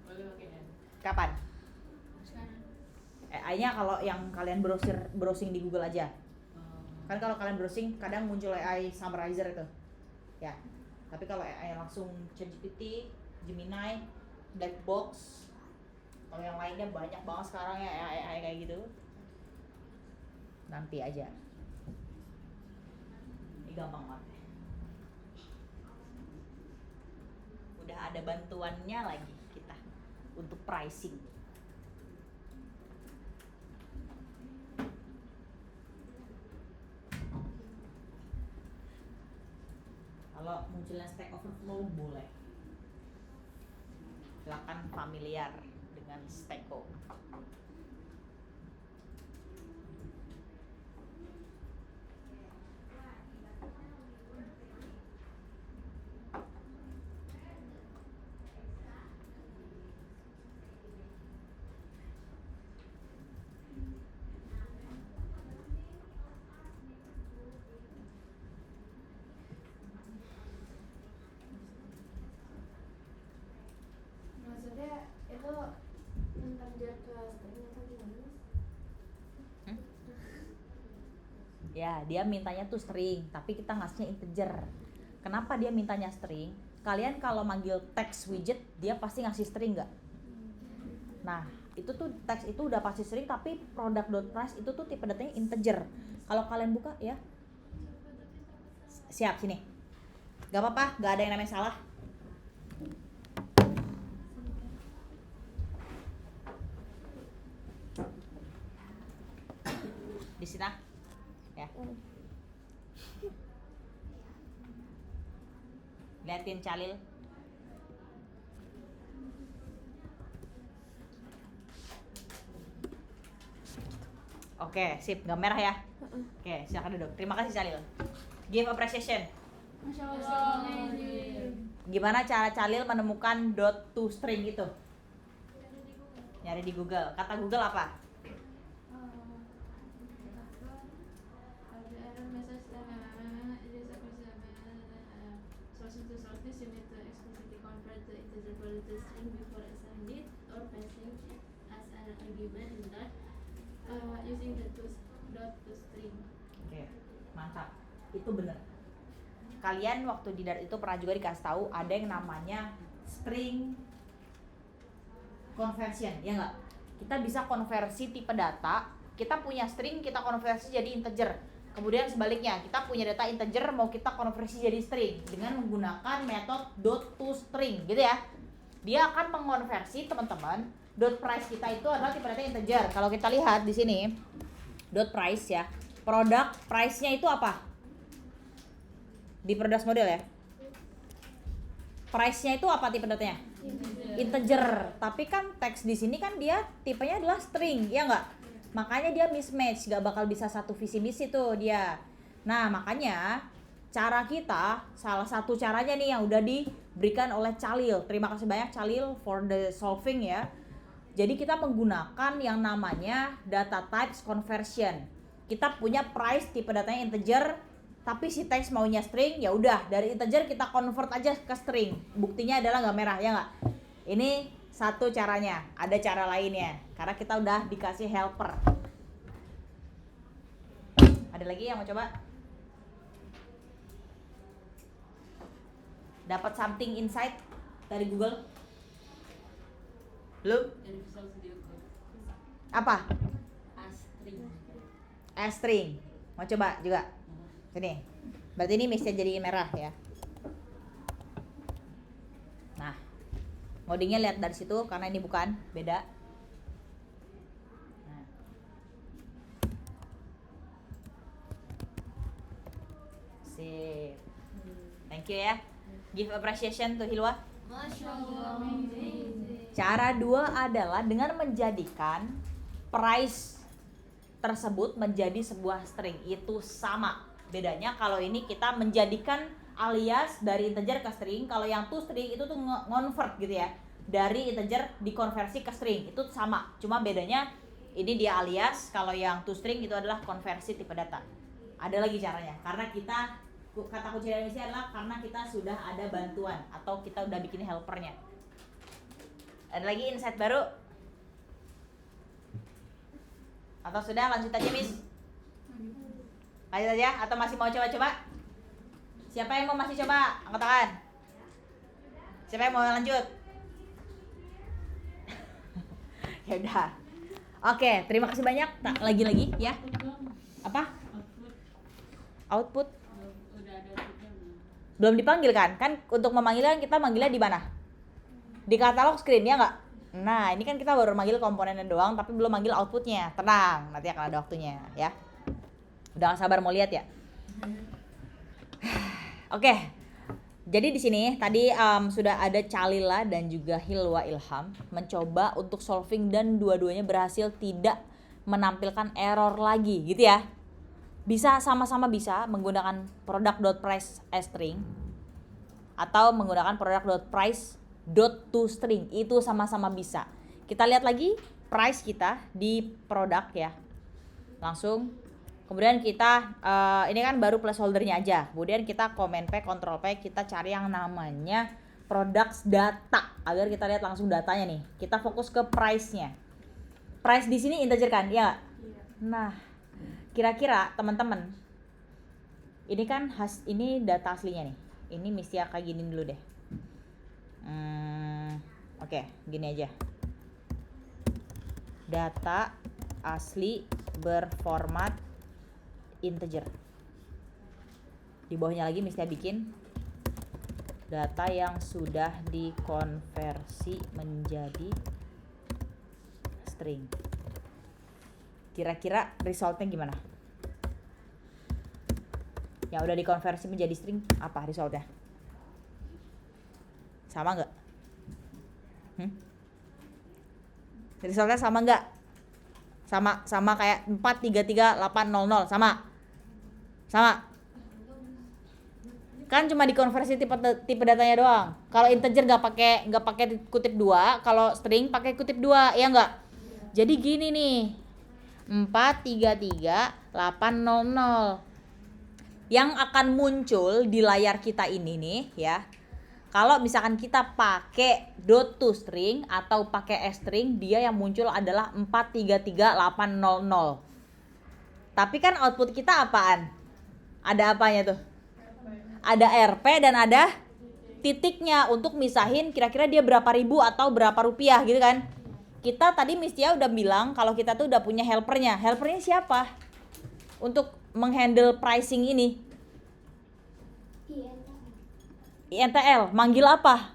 S4: Boleh pakai AI.
S1: Kapan?
S4: Sekarang.
S1: AI-nya kalau yang kalian browsing di Google aja. Kan kalau kalian browsing kadang muncul AI summarizer itu. Ya. Tapi kalau AI langsung ChatGPT, Gemini, Blackbox, kalau yang lainnya banyak banget sekarang ya AI kayak gitu. Nanti aja. Ini gampang banget. Udah ada bantuannya lagi kita untuk pricing. Kalau kalau munculnya Stack Overflow boleh. Silakan familiar dengan Stacko.
S4: Maksudnya itu integer ke string atau gimana Mas?
S1: Ya, dia mintanya tuh string, tapi kita ngasihnya integer. Kenapa dia mintanya string? Kalian kalau manggil text widget, dia pasti ngasih string nggak? Nah, itu tuh text itu udah pasti string, tapi product.price itu tuh tipe datanya integer. Kalau kalian buka ya, siap sini. Gak apa-apa, gak ada yang namanya salah. Di sini ya. Liatin Calil. Oke, sip, nggak merah ya. Oke, silakan duduk. Terima kasih Calil. Give appreciation.
S4: Masya Allah.
S1: Gimana cara Calil menemukan dot to string itu? Nyari di Google. Kata Google apa?
S4: Using the dot to string.
S1: Oke, mantap. Itu bener. Kalian waktu di Dart itu pernah juga dikasih tahu ada yang namanya string conversion, ya nggak? Kita bisa konversi tipe data. Kita punya string, kita konversi jadi integer. Kemudian sebaliknya, kita punya data integer, mau kita konversi jadi string dengan menggunakan metode dot to string, gitu ya. Dia akan mengonversi teman-teman. Dot price kita itu adalah tipe data integer. Kalau kita lihat di sini, dot price ya, product price-nya itu apa? Di product model ya. Price-nya itu apa tipe datanya? Integer. Tapi kan teks di sini kan dia tipenya adalah string, ya nggak? Makanya dia mismatch, nggak bakal bisa satu visi misi tuh dia. Nah makanya cara kita, salah satu caranya nih yang udah diberikan oleh Calil. Terima kasih banyak Calil for the solving ya. Jadi kita menggunakan yang namanya data types conversion. Kita punya price tipe datanya integer, tapi si teks maunya string, ya udah dari integer kita convert aja ke string. Buktinya adalah nggak merah, ya nggak? Ini satu caranya. Ada cara lainnya karena kita udah dikasih helper. Ada lagi yang mau coba? Dapat something insight dari Google? Belum? Apa? String. Mau coba juga? Sini. Berarti ini mesti jadi merah ya. Nah, ngodingnya lihat dari situ karena ini bukan beda. Nah. Sip. Thank you ya. Give appreciation to Hilwa.
S4: Masya Allah.
S1: Cara dua adalah dengan menjadikan price tersebut menjadi sebuah string. Itu sama. Bedanya kalau ini kita menjadikan alias dari integer ke string. Kalau yang to string itu tuh ngonvert gitu ya. Dari integer dikonversi ke string. Itu sama. Cuma bedanya ini dia alias. Kalau yang to string itu adalah konversi tipe data. Ada lagi caranya. Karena kita, kata kunci dari sini adalah karena kita sudah ada bantuan. Atau kita udah bikin helpernya. Ada lagi insight baru? Atau sudah lanjut aja Miss? Lanjut aja atau masih mau coba-coba? Siapa yang mau masih coba? Angkat tangan. Siapa yang mau lanjut? Ya udah. Oke, terima kasih banyak. Lagi-lagi ya. Apa? Output. Belum dipanggil kan? Kan untuk memanggilnya kita manggilnya di mana? Di katalog screen ya nggak? Nah ini kan kita baru manggil komponennya doang tapi belum manggil outputnya. Tenang, nanti akan ada waktunya ya. Udah gak sabar mau lihat ya? Oke, Jadi di sini tadi sudah ada Calila dan juga Hilwa Ilham mencoba untuk solving dan dua-duanya berhasil tidak menampilkan error lagi gitu ya. Bisa sama-sama bisa menggunakan product.price string atau menggunakan product.price.toString, itu sama-sama bisa. Kita lihat lagi price kita di produk ya. Langsung kemudian kita ini kan baru placeholdernya aja. Kemudian kita Command P, Control P, kita cari yang namanya products data agar kita lihat langsung datanya nih. Kita fokus ke price-nya. Price di sini integer kan? Ya. Nah, kira-kira teman-teman, ini kan ini data aslinya nih. Ini mesti kayak gini dulu deh. Oke, gini aja. Data asli berformat integer. Di bawahnya lagi mesti bikin data yang sudah dikonversi menjadi string. Kira-kira resultnya gimana? Yang udah dikonversi menjadi string apa resultnya? Sama nggak? Resultnya sama nggak? Sama kayak 433 800 sama kan cuma dikonversi tipe datanya doang. Kalau integer nggak pakai kutip 2, kalau string pakai kutip 2, ya nggak? Jadi gini nih, 433 800 yang akan muncul di layar kita ini nih ya. Kalau misalkan kita pakai .toString atau pakai string, dia yang muncul adalah 433 800. Tapi kan output kita apaan? Ada apanya tuh? Ada RP dan ada titiknya untuk misahin kira-kira dia berapa ribu atau berapa rupiah gitu kan. Kita tadi Mistia udah bilang kalau kita tuh udah punya helpernya. Helpernya siapa? Untuk menghandle pricing ini. INTL, manggil apa?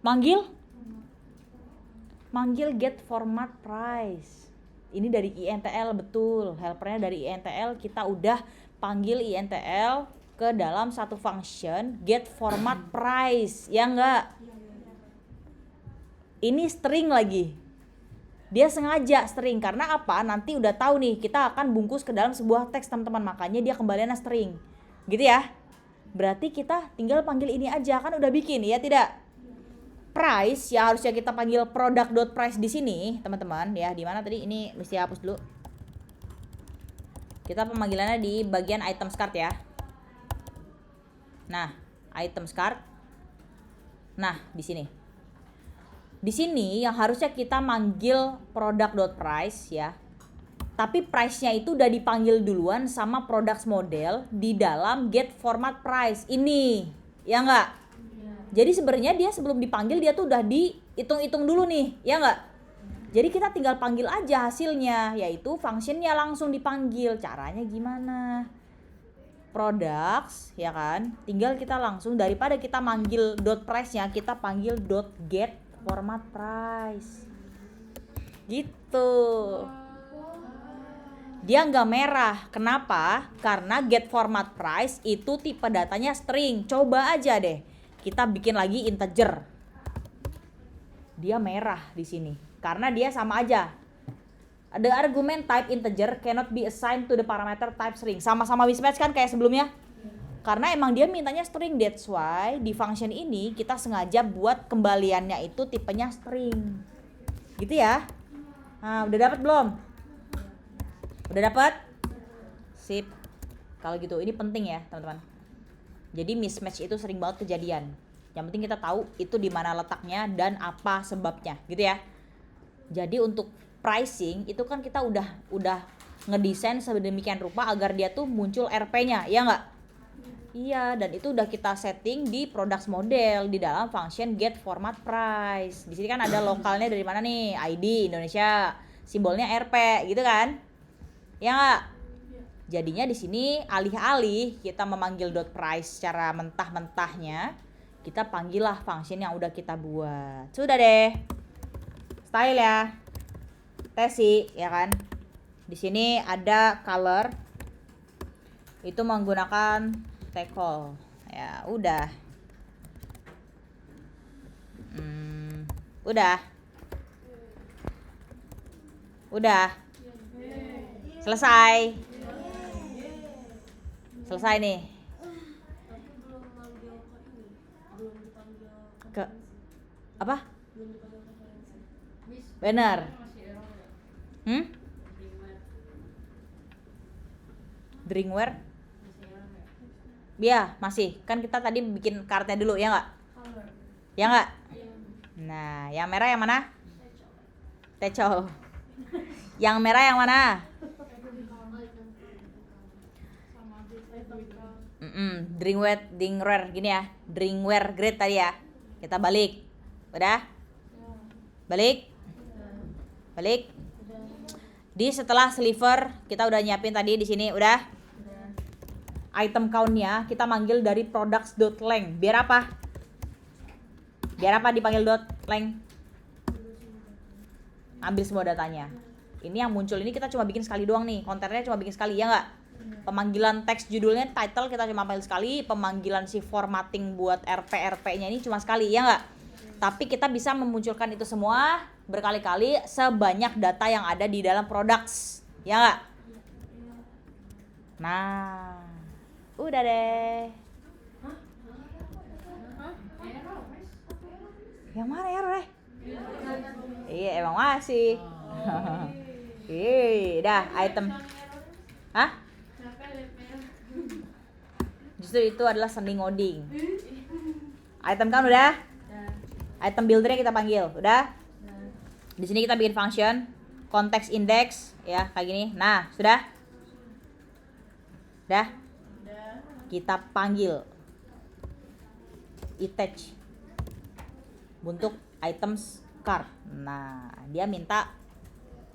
S1: Manggil get format price. Ini dari INTL, betul. Helpernya dari INTL, kita udah panggil INTL ke dalam satu function get format price. Ya enggak? Ini string lagi. Dia sengaja string karena apa? Nanti udah tahu nih, kita akan bungkus ke dalam sebuah teks, teman-teman. Makanya dia kembaliannya string. Gitu ya. Berarti kita tinggal panggil ini aja, kan udah bikin, ya tidak? Price ya harusnya kita panggil product.price di sini, teman-teman ya. Di mana tadi? Ini mesti hapus dulu. Kita pemanggilannya di bagian items card ya. Nah, items card. Nah, di sini. Di sini yang harusnya kita manggil product.price ya. Tapi price-nya itu udah dipanggil duluan sama products model di dalam get format price ini. Ya enggak? Jadi sebenarnya dia sebelum dipanggil dia tuh udah dihitung-hitung dulu nih, ya enggak? Jadi kita tinggal panggil aja hasilnya, yaitu functionnya langsung dipanggil. Caranya gimana? Products, ya kan? Tinggal kita langsung daripada kita manggil .price-nya, kita panggil .get format price. Gitu. Dia nggak merah. Kenapa? Karena get format price itu tipe datanya string. Coba aja deh. Kita bikin lagi integer. Dia merah di sini. Karena dia sama aja. The argument type integer cannot be assigned to the parameter type string. Sama-sama mismatch kan kayak sebelumnya? Karena emang dia mintanya string. That's why di function ini kita sengaja buat kembaliannya itu tipenya string. Gitu ya. Nah, udah dapat belum? Udah dapat? Sip. Kalau gitu, ini penting ya, teman-teman. Jadi mismatch itu sering banget kejadian. Yang penting kita tahu itu di mana letaknya dan apa sebabnya, gitu ya. Jadi untuk pricing itu kan kita udah ngedesain sedemikian rupa agar dia tuh muncul RP-nya, ya nggak? Iya, dan itu udah kita setting di products model di dalam function get format price. Di sini kan ada lokalnya dari mana nih? ID Indonesia, simbolnya RP, gitu kan? Ya nggak? Jadinya di sini alih-alih kita memanggil .price secara mentah-mentahnya, kita panggil lah function yang udah kita buat. Sudah deh. Style ya. Tesi, ya kan? Di sini ada color. Itu menggunakan tcall, ya. Ya, udah. Udah. Udah. Selesai. Selesai nih. Ke apa? Bener. Drinkware? Iya, masih. Kan kita tadi bikin kartnya dulu, ya nggak? Ya nggak? Nah, yang merah yang mana? Teco. Yang merah yang mana? Drinkware gini ya. Drinkware grade tadi ya. Kita balik. Udah? Balik? Balik? Di setelah sliver kita udah nyiapin tadi di sini, udah? Item count-nya kita manggil dari products.length. Biar apa? Biar apa dipanggil .length? Ambil semua datanya. Ini yang muncul ini kita cuma bikin sekali doang nih. Kontennya cuma bikin sekali, ya nggak? Pemanggilan teks judulnya, title kita cuma panggil sekali. Pemanggilan si formatting buat RP-RP-nya ini cuma sekali, ya nggak? Tapi kita bisa memunculkan itu semua berkali-kali sebanyak data yang ada di dalam products, ya nggak? Nah, udah deh. Yang mana error ya? Iya, emang masih. Dah item. Hah? Justru itu adalah seni ngoding. Item kan udah? Item buildernya kita panggil, udah? Di sini kita bikin function context index ya, kayak gini. Nah, sudah? Udah? Kita panggil attach untuk items cart. Nah, dia minta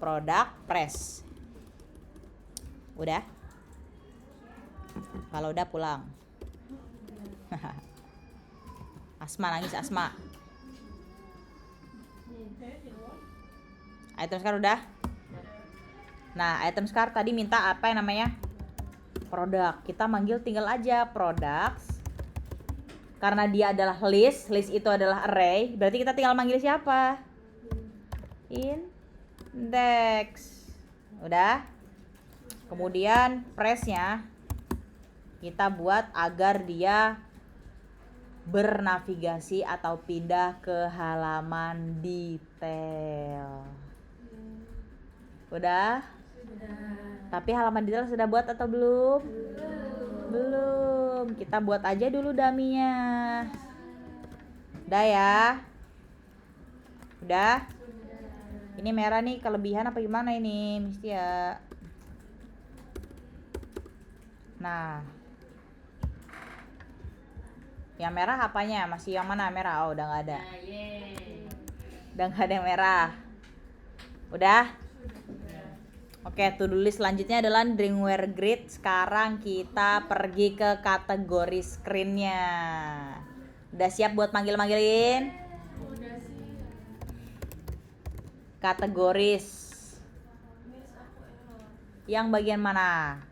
S1: product press. Udah? Kalau udah pulang. Asma nangis, Asma. Items cart udah? Nah, items cart tadi minta apa yang namanya? Produk. Kita manggil tinggal aja products. Karena dia adalah list itu adalah array, berarti kita tinggal manggil siapa? Index. Udah? Kemudian press-nya kita buat agar dia bernavigasi atau pindah ke halaman detail. Udah? Tapi halaman detail sudah buat atau belum? Belum. Kita buat aja dulu dummy-nya. Udah ya? Udah? Ini merah nih, kelebihan apa gimana ini? Mesti ya. Nah. Yang merah apanya? Masih yang mana merah? Oh, udah nggak ada. Udah nggak ada yang merah. Udah? Oke, to-do list selanjutnya adalah Drinkware Grid. Sekarang kita pergi ke kategori screen-nya. Udah siap buat manggil-manggilin? Kategoris. Yang bagian mana?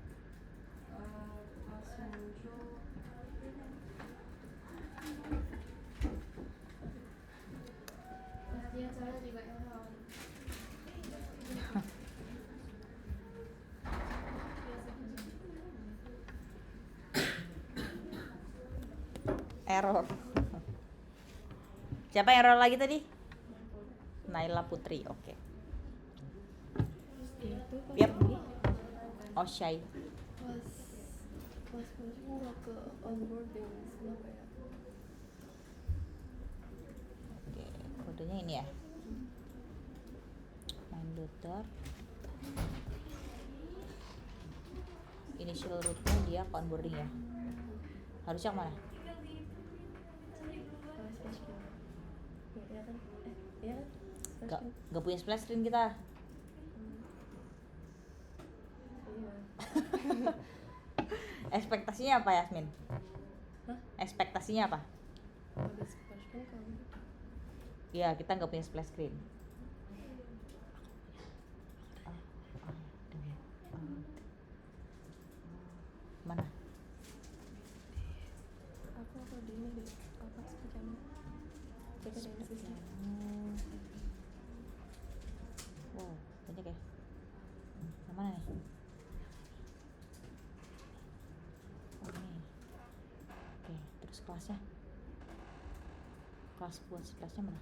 S1: Error. Siapa yang error lagi tadi? Naila Putri, oke. Yep. Oh, Syai. Oke, kodenya ini ya. Main Luther. Initial root-nya dia ke onboarding ya. Harusnya kemana? Gak punya splash screen kita. Ekspektasinya apa, Yasmin? Ekspektasinya apa? Iya, kita gak punya splash screen. Mana? Kemana nih? Oh ini. Oke, terus kelasnya? Kelas buat kelasnya mana?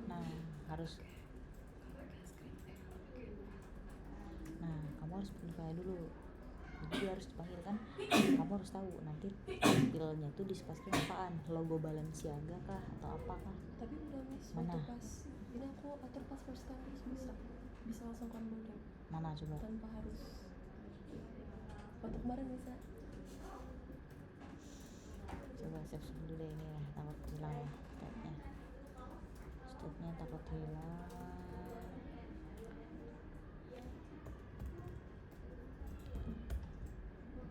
S1: Nah, harus. Nah, kamu harus buka dulu. Jadi dia harus dipanggil kan. Kamu harus tahu nanti tampilnya tuh di kelasnya apaan? Logo Balenciaga kah atau apa kah?
S5: Tapi udah miss,
S1: Mana?
S5: waktu pas ini aku atur pas first time bisa langsung onboarding
S1: Mana coba?
S5: tanpa harus waktu kemarin bisa.
S1: Coba save dulu deh ini ya, takut hilang ya stepnya takut hilang.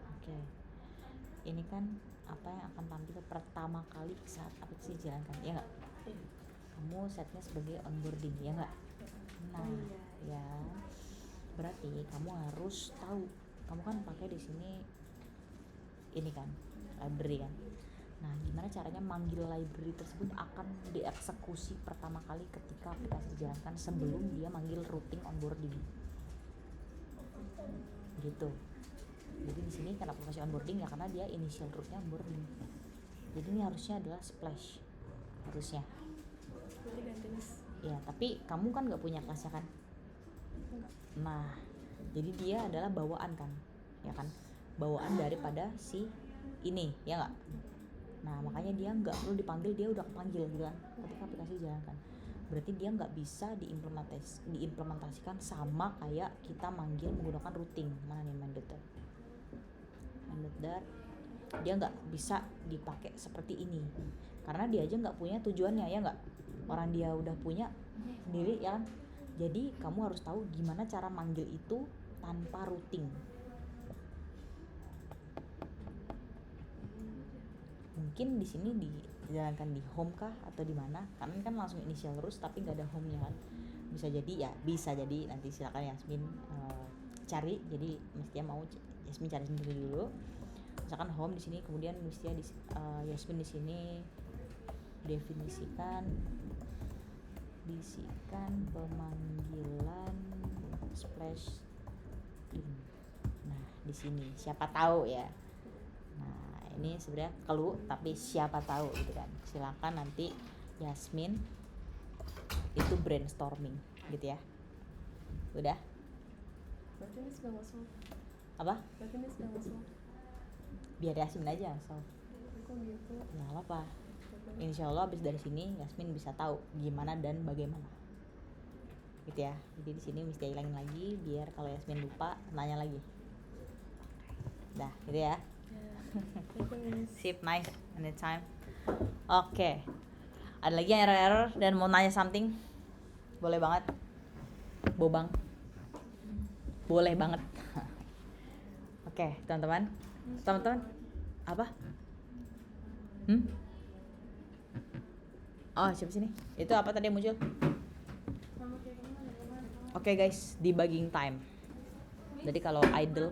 S1: Oke, ini kan apa yang akan tampil pertama kali saat aplikasi dijalankan, ya nggak? Kamu setnya sebagai onboarding, ya nggak? Nah, ya berarti kamu harus tahu, kamu kan pakai di sini ini kan library kan. Nah, gimana caranya manggil library tersebut akan dieksekusi pertama kali ketika aplikasi dijalankan sebelum dia manggil routing onboarding. Gitu. Jadi di sini kenapa masih onboarding ya karena dia initial rootnya onboarding. Jadi ini harusnya adalah splash. Harusnya.
S5: Berarti ganti miss.
S1: Ya, tapi kamu kan nggak punya kelasnya kan?
S5: Enggak.
S1: Nah, jadi dia adalah bawaan kan, ya kan? Bawaan daripada si ini, ya nggak? Nah, makanya dia nggak perlu dipanggil, dia udah kepanggil gitu kan ketika aplikasi dijalankan. Berarti dia nggak bisa diimplementasikan sama kayak kita manggil menggunakan routing. Mana nih mandator? Dia nggak bisa dipakai seperti ini karena dia aja nggak punya tujuannya, ya nggak? Orang dia udah punya sendiri ya kan. Jadi kamu harus tahu gimana cara manggil itu tanpa routing. Mungkin di sini dijalankan di home kah atau di mana? Karena kan langsung initial root tapi nggak ada home-nya kan. Bisa jadi nanti silakan Yasmin cari. Jadi mestinya mau Yasmin cari sendiri dulu. Misalkan home di sini, kemudian mestinya Yasmin di sini definisikan pemanggilan splash in. Nah, di sini siapa tahu ya. Nah, ini sebenarnya clue tapi siapa tahu gitu kan. Silakan nanti Yasmin itu brainstorming gitu ya. Udah?
S5: Berarti miss udah masuk.
S1: Apa?
S5: Berarti miss udah masuk.
S1: Biar Yasmin aja so.
S5: Kok gitu?
S1: Ya apa? Insya Allah abis dari sini Yasmin bisa tahu gimana dan bagaimana. Gitu ya. Jadi di sini mesti hilangin lagi biar kalau Yasmin lupa nanya lagi. Dah, gitu ya. Sip, nice, anytime. Oke. Ada lagi yang error dan mau nanya something? Boleh banget. Bobang. Boleh banget. Oke, teman-teman. Apa? Oh, siapa sini? Itu apa tadi yang muncul? Oke guys, debugging time. Jadi kalau idle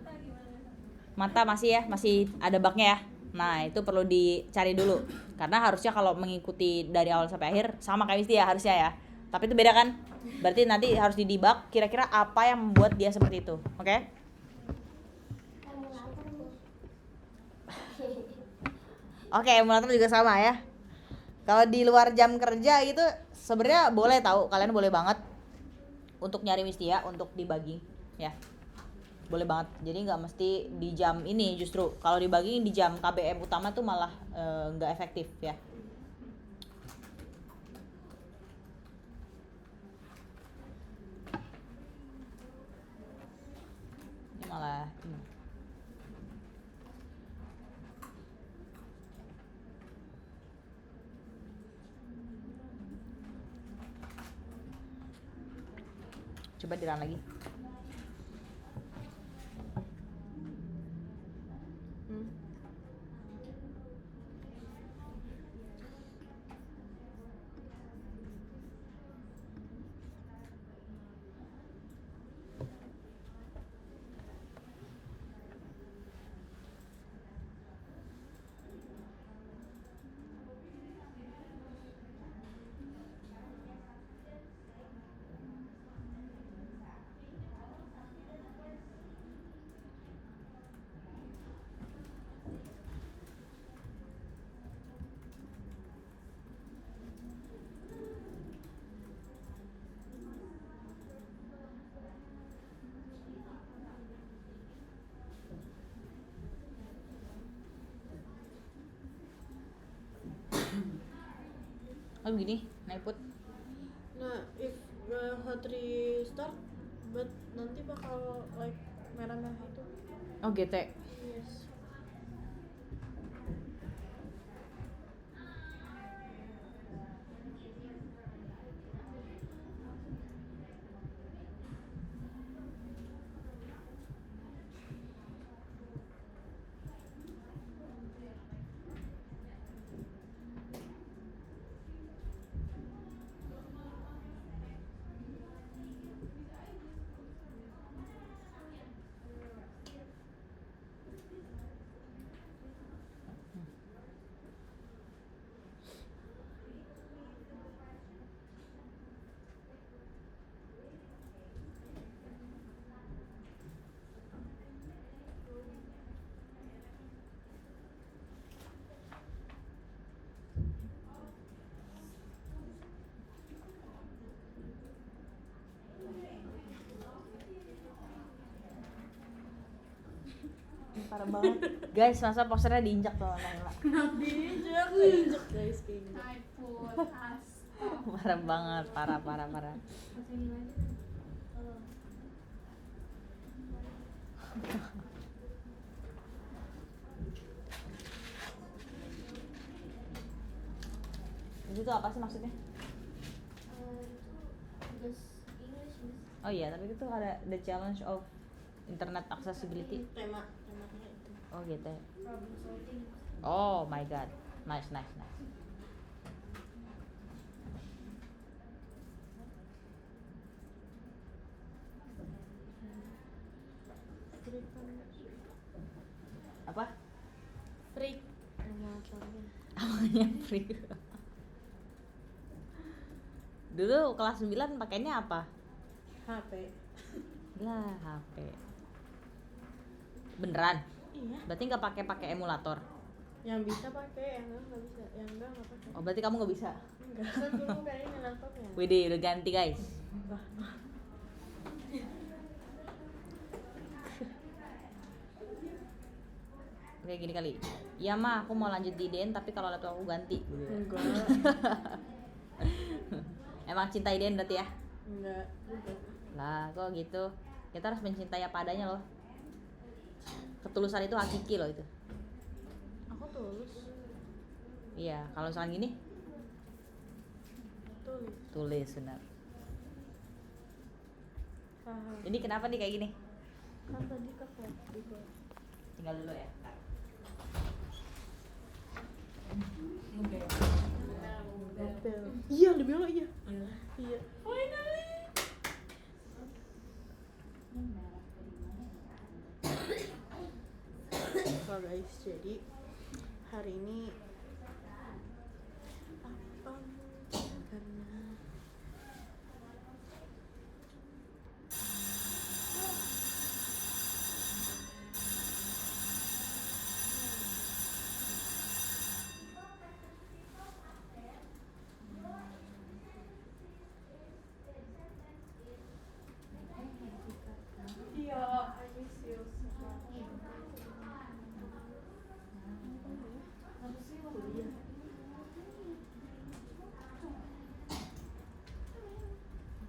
S1: mata masih ada bugnya ya. Nah, itu perlu dicari dulu. Karena harusnya kalau mengikuti dari awal sampai akhir sama kayak Misti ya harusnya ya. Tapi itu beda kan? Berarti nanti harus didebug kira-kira apa yang membuat dia seperti itu. Oke? Oke, emulator juga sama ya. Kalau di luar jam kerja itu sebenarnya boleh tahu, kalian boleh banget untuk nyari Mistia untuk debugging ya. Boleh banget. Jadi nggak mesti di jam ini, justru kalau debugging di jam KBM utama tuh malah nggak efektif ya. Ini malah ini. Coba dirun lagi. Oh begini, nah put.
S5: Nah, if hot restart, but nanti bakal like merah-merah itu.
S1: Oh GT.
S5: Yes.
S1: Parah banget. Guys, masa posternya diinjak tuh sama Naila.
S5: Diinjak guys kayaknya.
S4: I put as.
S1: Parah banget, parah. Itu tuh apa sih maksudnya? Oh iya, tapi itu ada the challenge of internet accessibility.
S5: Temanya itu.
S1: Oh gitu. Oh my god, nice. Apa?
S5: Freak. Nama asalnya.
S1: Namanya free. Dulu kelas 9 pakainya apa?
S5: HP.
S1: Lah, HP. Beneran?
S5: Iya.
S1: Berarti nggak pakai emulator?
S5: Yang bisa pakai, yang enggak bisa. Yang enggak pakai.
S1: Oh, berarti kamu nggak bisa?
S5: Enggak. Kan dulu kayaknya laptopnya.
S1: Widih, udah ganti guys. Kayak gini kali. Ya mah, aku mau lanjut di IDN tapi kalau laptop aku ganti.
S5: Enggak.
S1: Emang cinta IDN berarti ya?
S5: Enggak juga.
S1: Lah, kok gitu. Kita harus mencintai apa adanya loh. Ketulusan itu hakiki loh itu.
S5: Aku tulus.
S1: Iya, kalau misalkan gini, tulis benar.
S5: Paham.
S1: Ini kenapa nih kayak gini?
S5: Kan tadi ke flat juga.
S1: Tinggal dulu ya.
S5: Hotel. Iya, lebih awal iya. Iya. Finally. So guys, jadi hari ini apa karena iya, I miss you so much. Kuliah.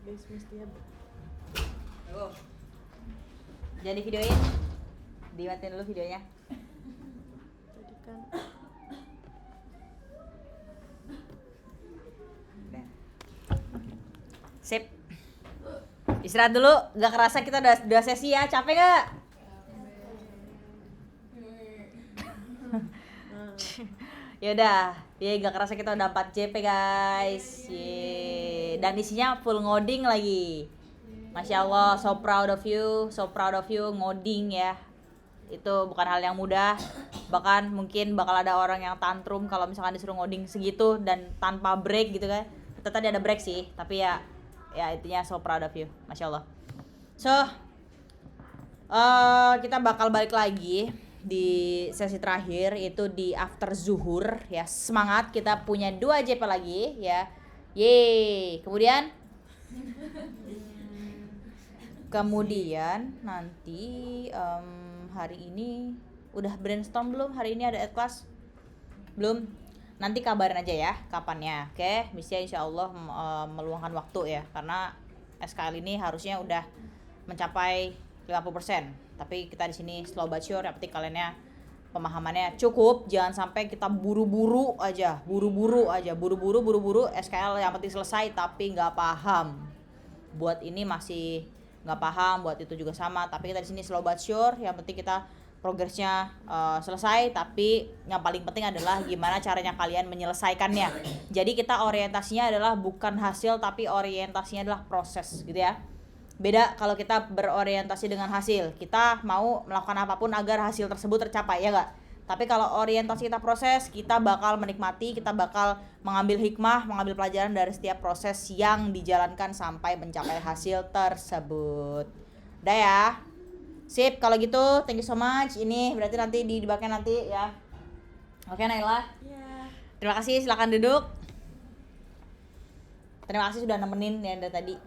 S5: Guys, mesti ya.
S1: Oh. Jadi videoin. Dimatiin dulu videonya.
S5: Jadi kan
S1: Udah. Sip. Istirahat dulu, gak kerasa kita udah sesi ya, capek gak? Yaudah, ya gak kerasa kita udah 4 JP guys. Yeay. Dan isinya full ngoding lagi. Masya Allah, so proud of you ngoding ya. Itu bukan hal yang mudah. Bahkan mungkin bakal ada orang yang tantrum kalau misalkan disuruh ngoding segitu dan tanpa break gitu kan. Tadi ada break sih, tapi ya intinya so proud of you, Masya Allah. So kita bakal balik lagi di sesi terakhir, itu di after zuhur ya. Semangat, kita punya 2 JP lagi ya. Yeay. Kemudian nanti hari ini udah brainstorm belum? Hari ini ada kelas? Belum. Nanti kabarin aja ya kapannya. Oke, bisa insya Allah meluangkan waktu ya, karena SKL ini harusnya udah mencapai 50%. Tapi kita di sini slow but sure, yang penting kaliannya pemahamannya cukup, jangan sampai kita buru-buru aja SKL yang penting selesai tapi nggak paham. Buat ini masih nggak paham, buat itu juga sama. Tapi kita di sini slow but sure, yang penting kita progresnya selesai. Tapi yang paling penting adalah gimana caranya kalian menyelesaikannya. Jadi kita orientasinya adalah bukan hasil, tapi orientasinya adalah proses gitu ya. Beda kalau kita berorientasi dengan hasil, kita mau melakukan apapun agar hasil tersebut tercapai, ya gak? Tapi kalau orientasi kita proses, kita bakal menikmati, kita bakal mengambil hikmah, mengambil pelajaran dari setiap proses yang dijalankan sampai mencapai hasil tersebut. Udah ya? Sip, kalau gitu thank you so much. Ini berarti nanti dibaknya nanti ya. Oke Naila?
S5: Yeah.
S1: Terima kasih, silakan duduk. Terima kasih sudah nemenin ya dari tadi.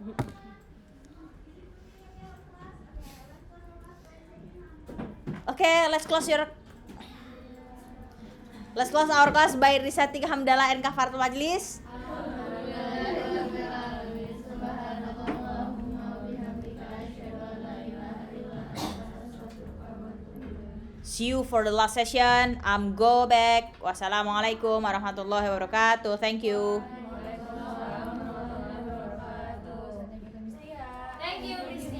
S1: Okay, let's close our class by reciting hamdalah and kafaratul majlis. See you for the last session. Go back. Wassalamualaikum warahmatullahi wabarakatuh. Thank you.
S4: Thank you, Miss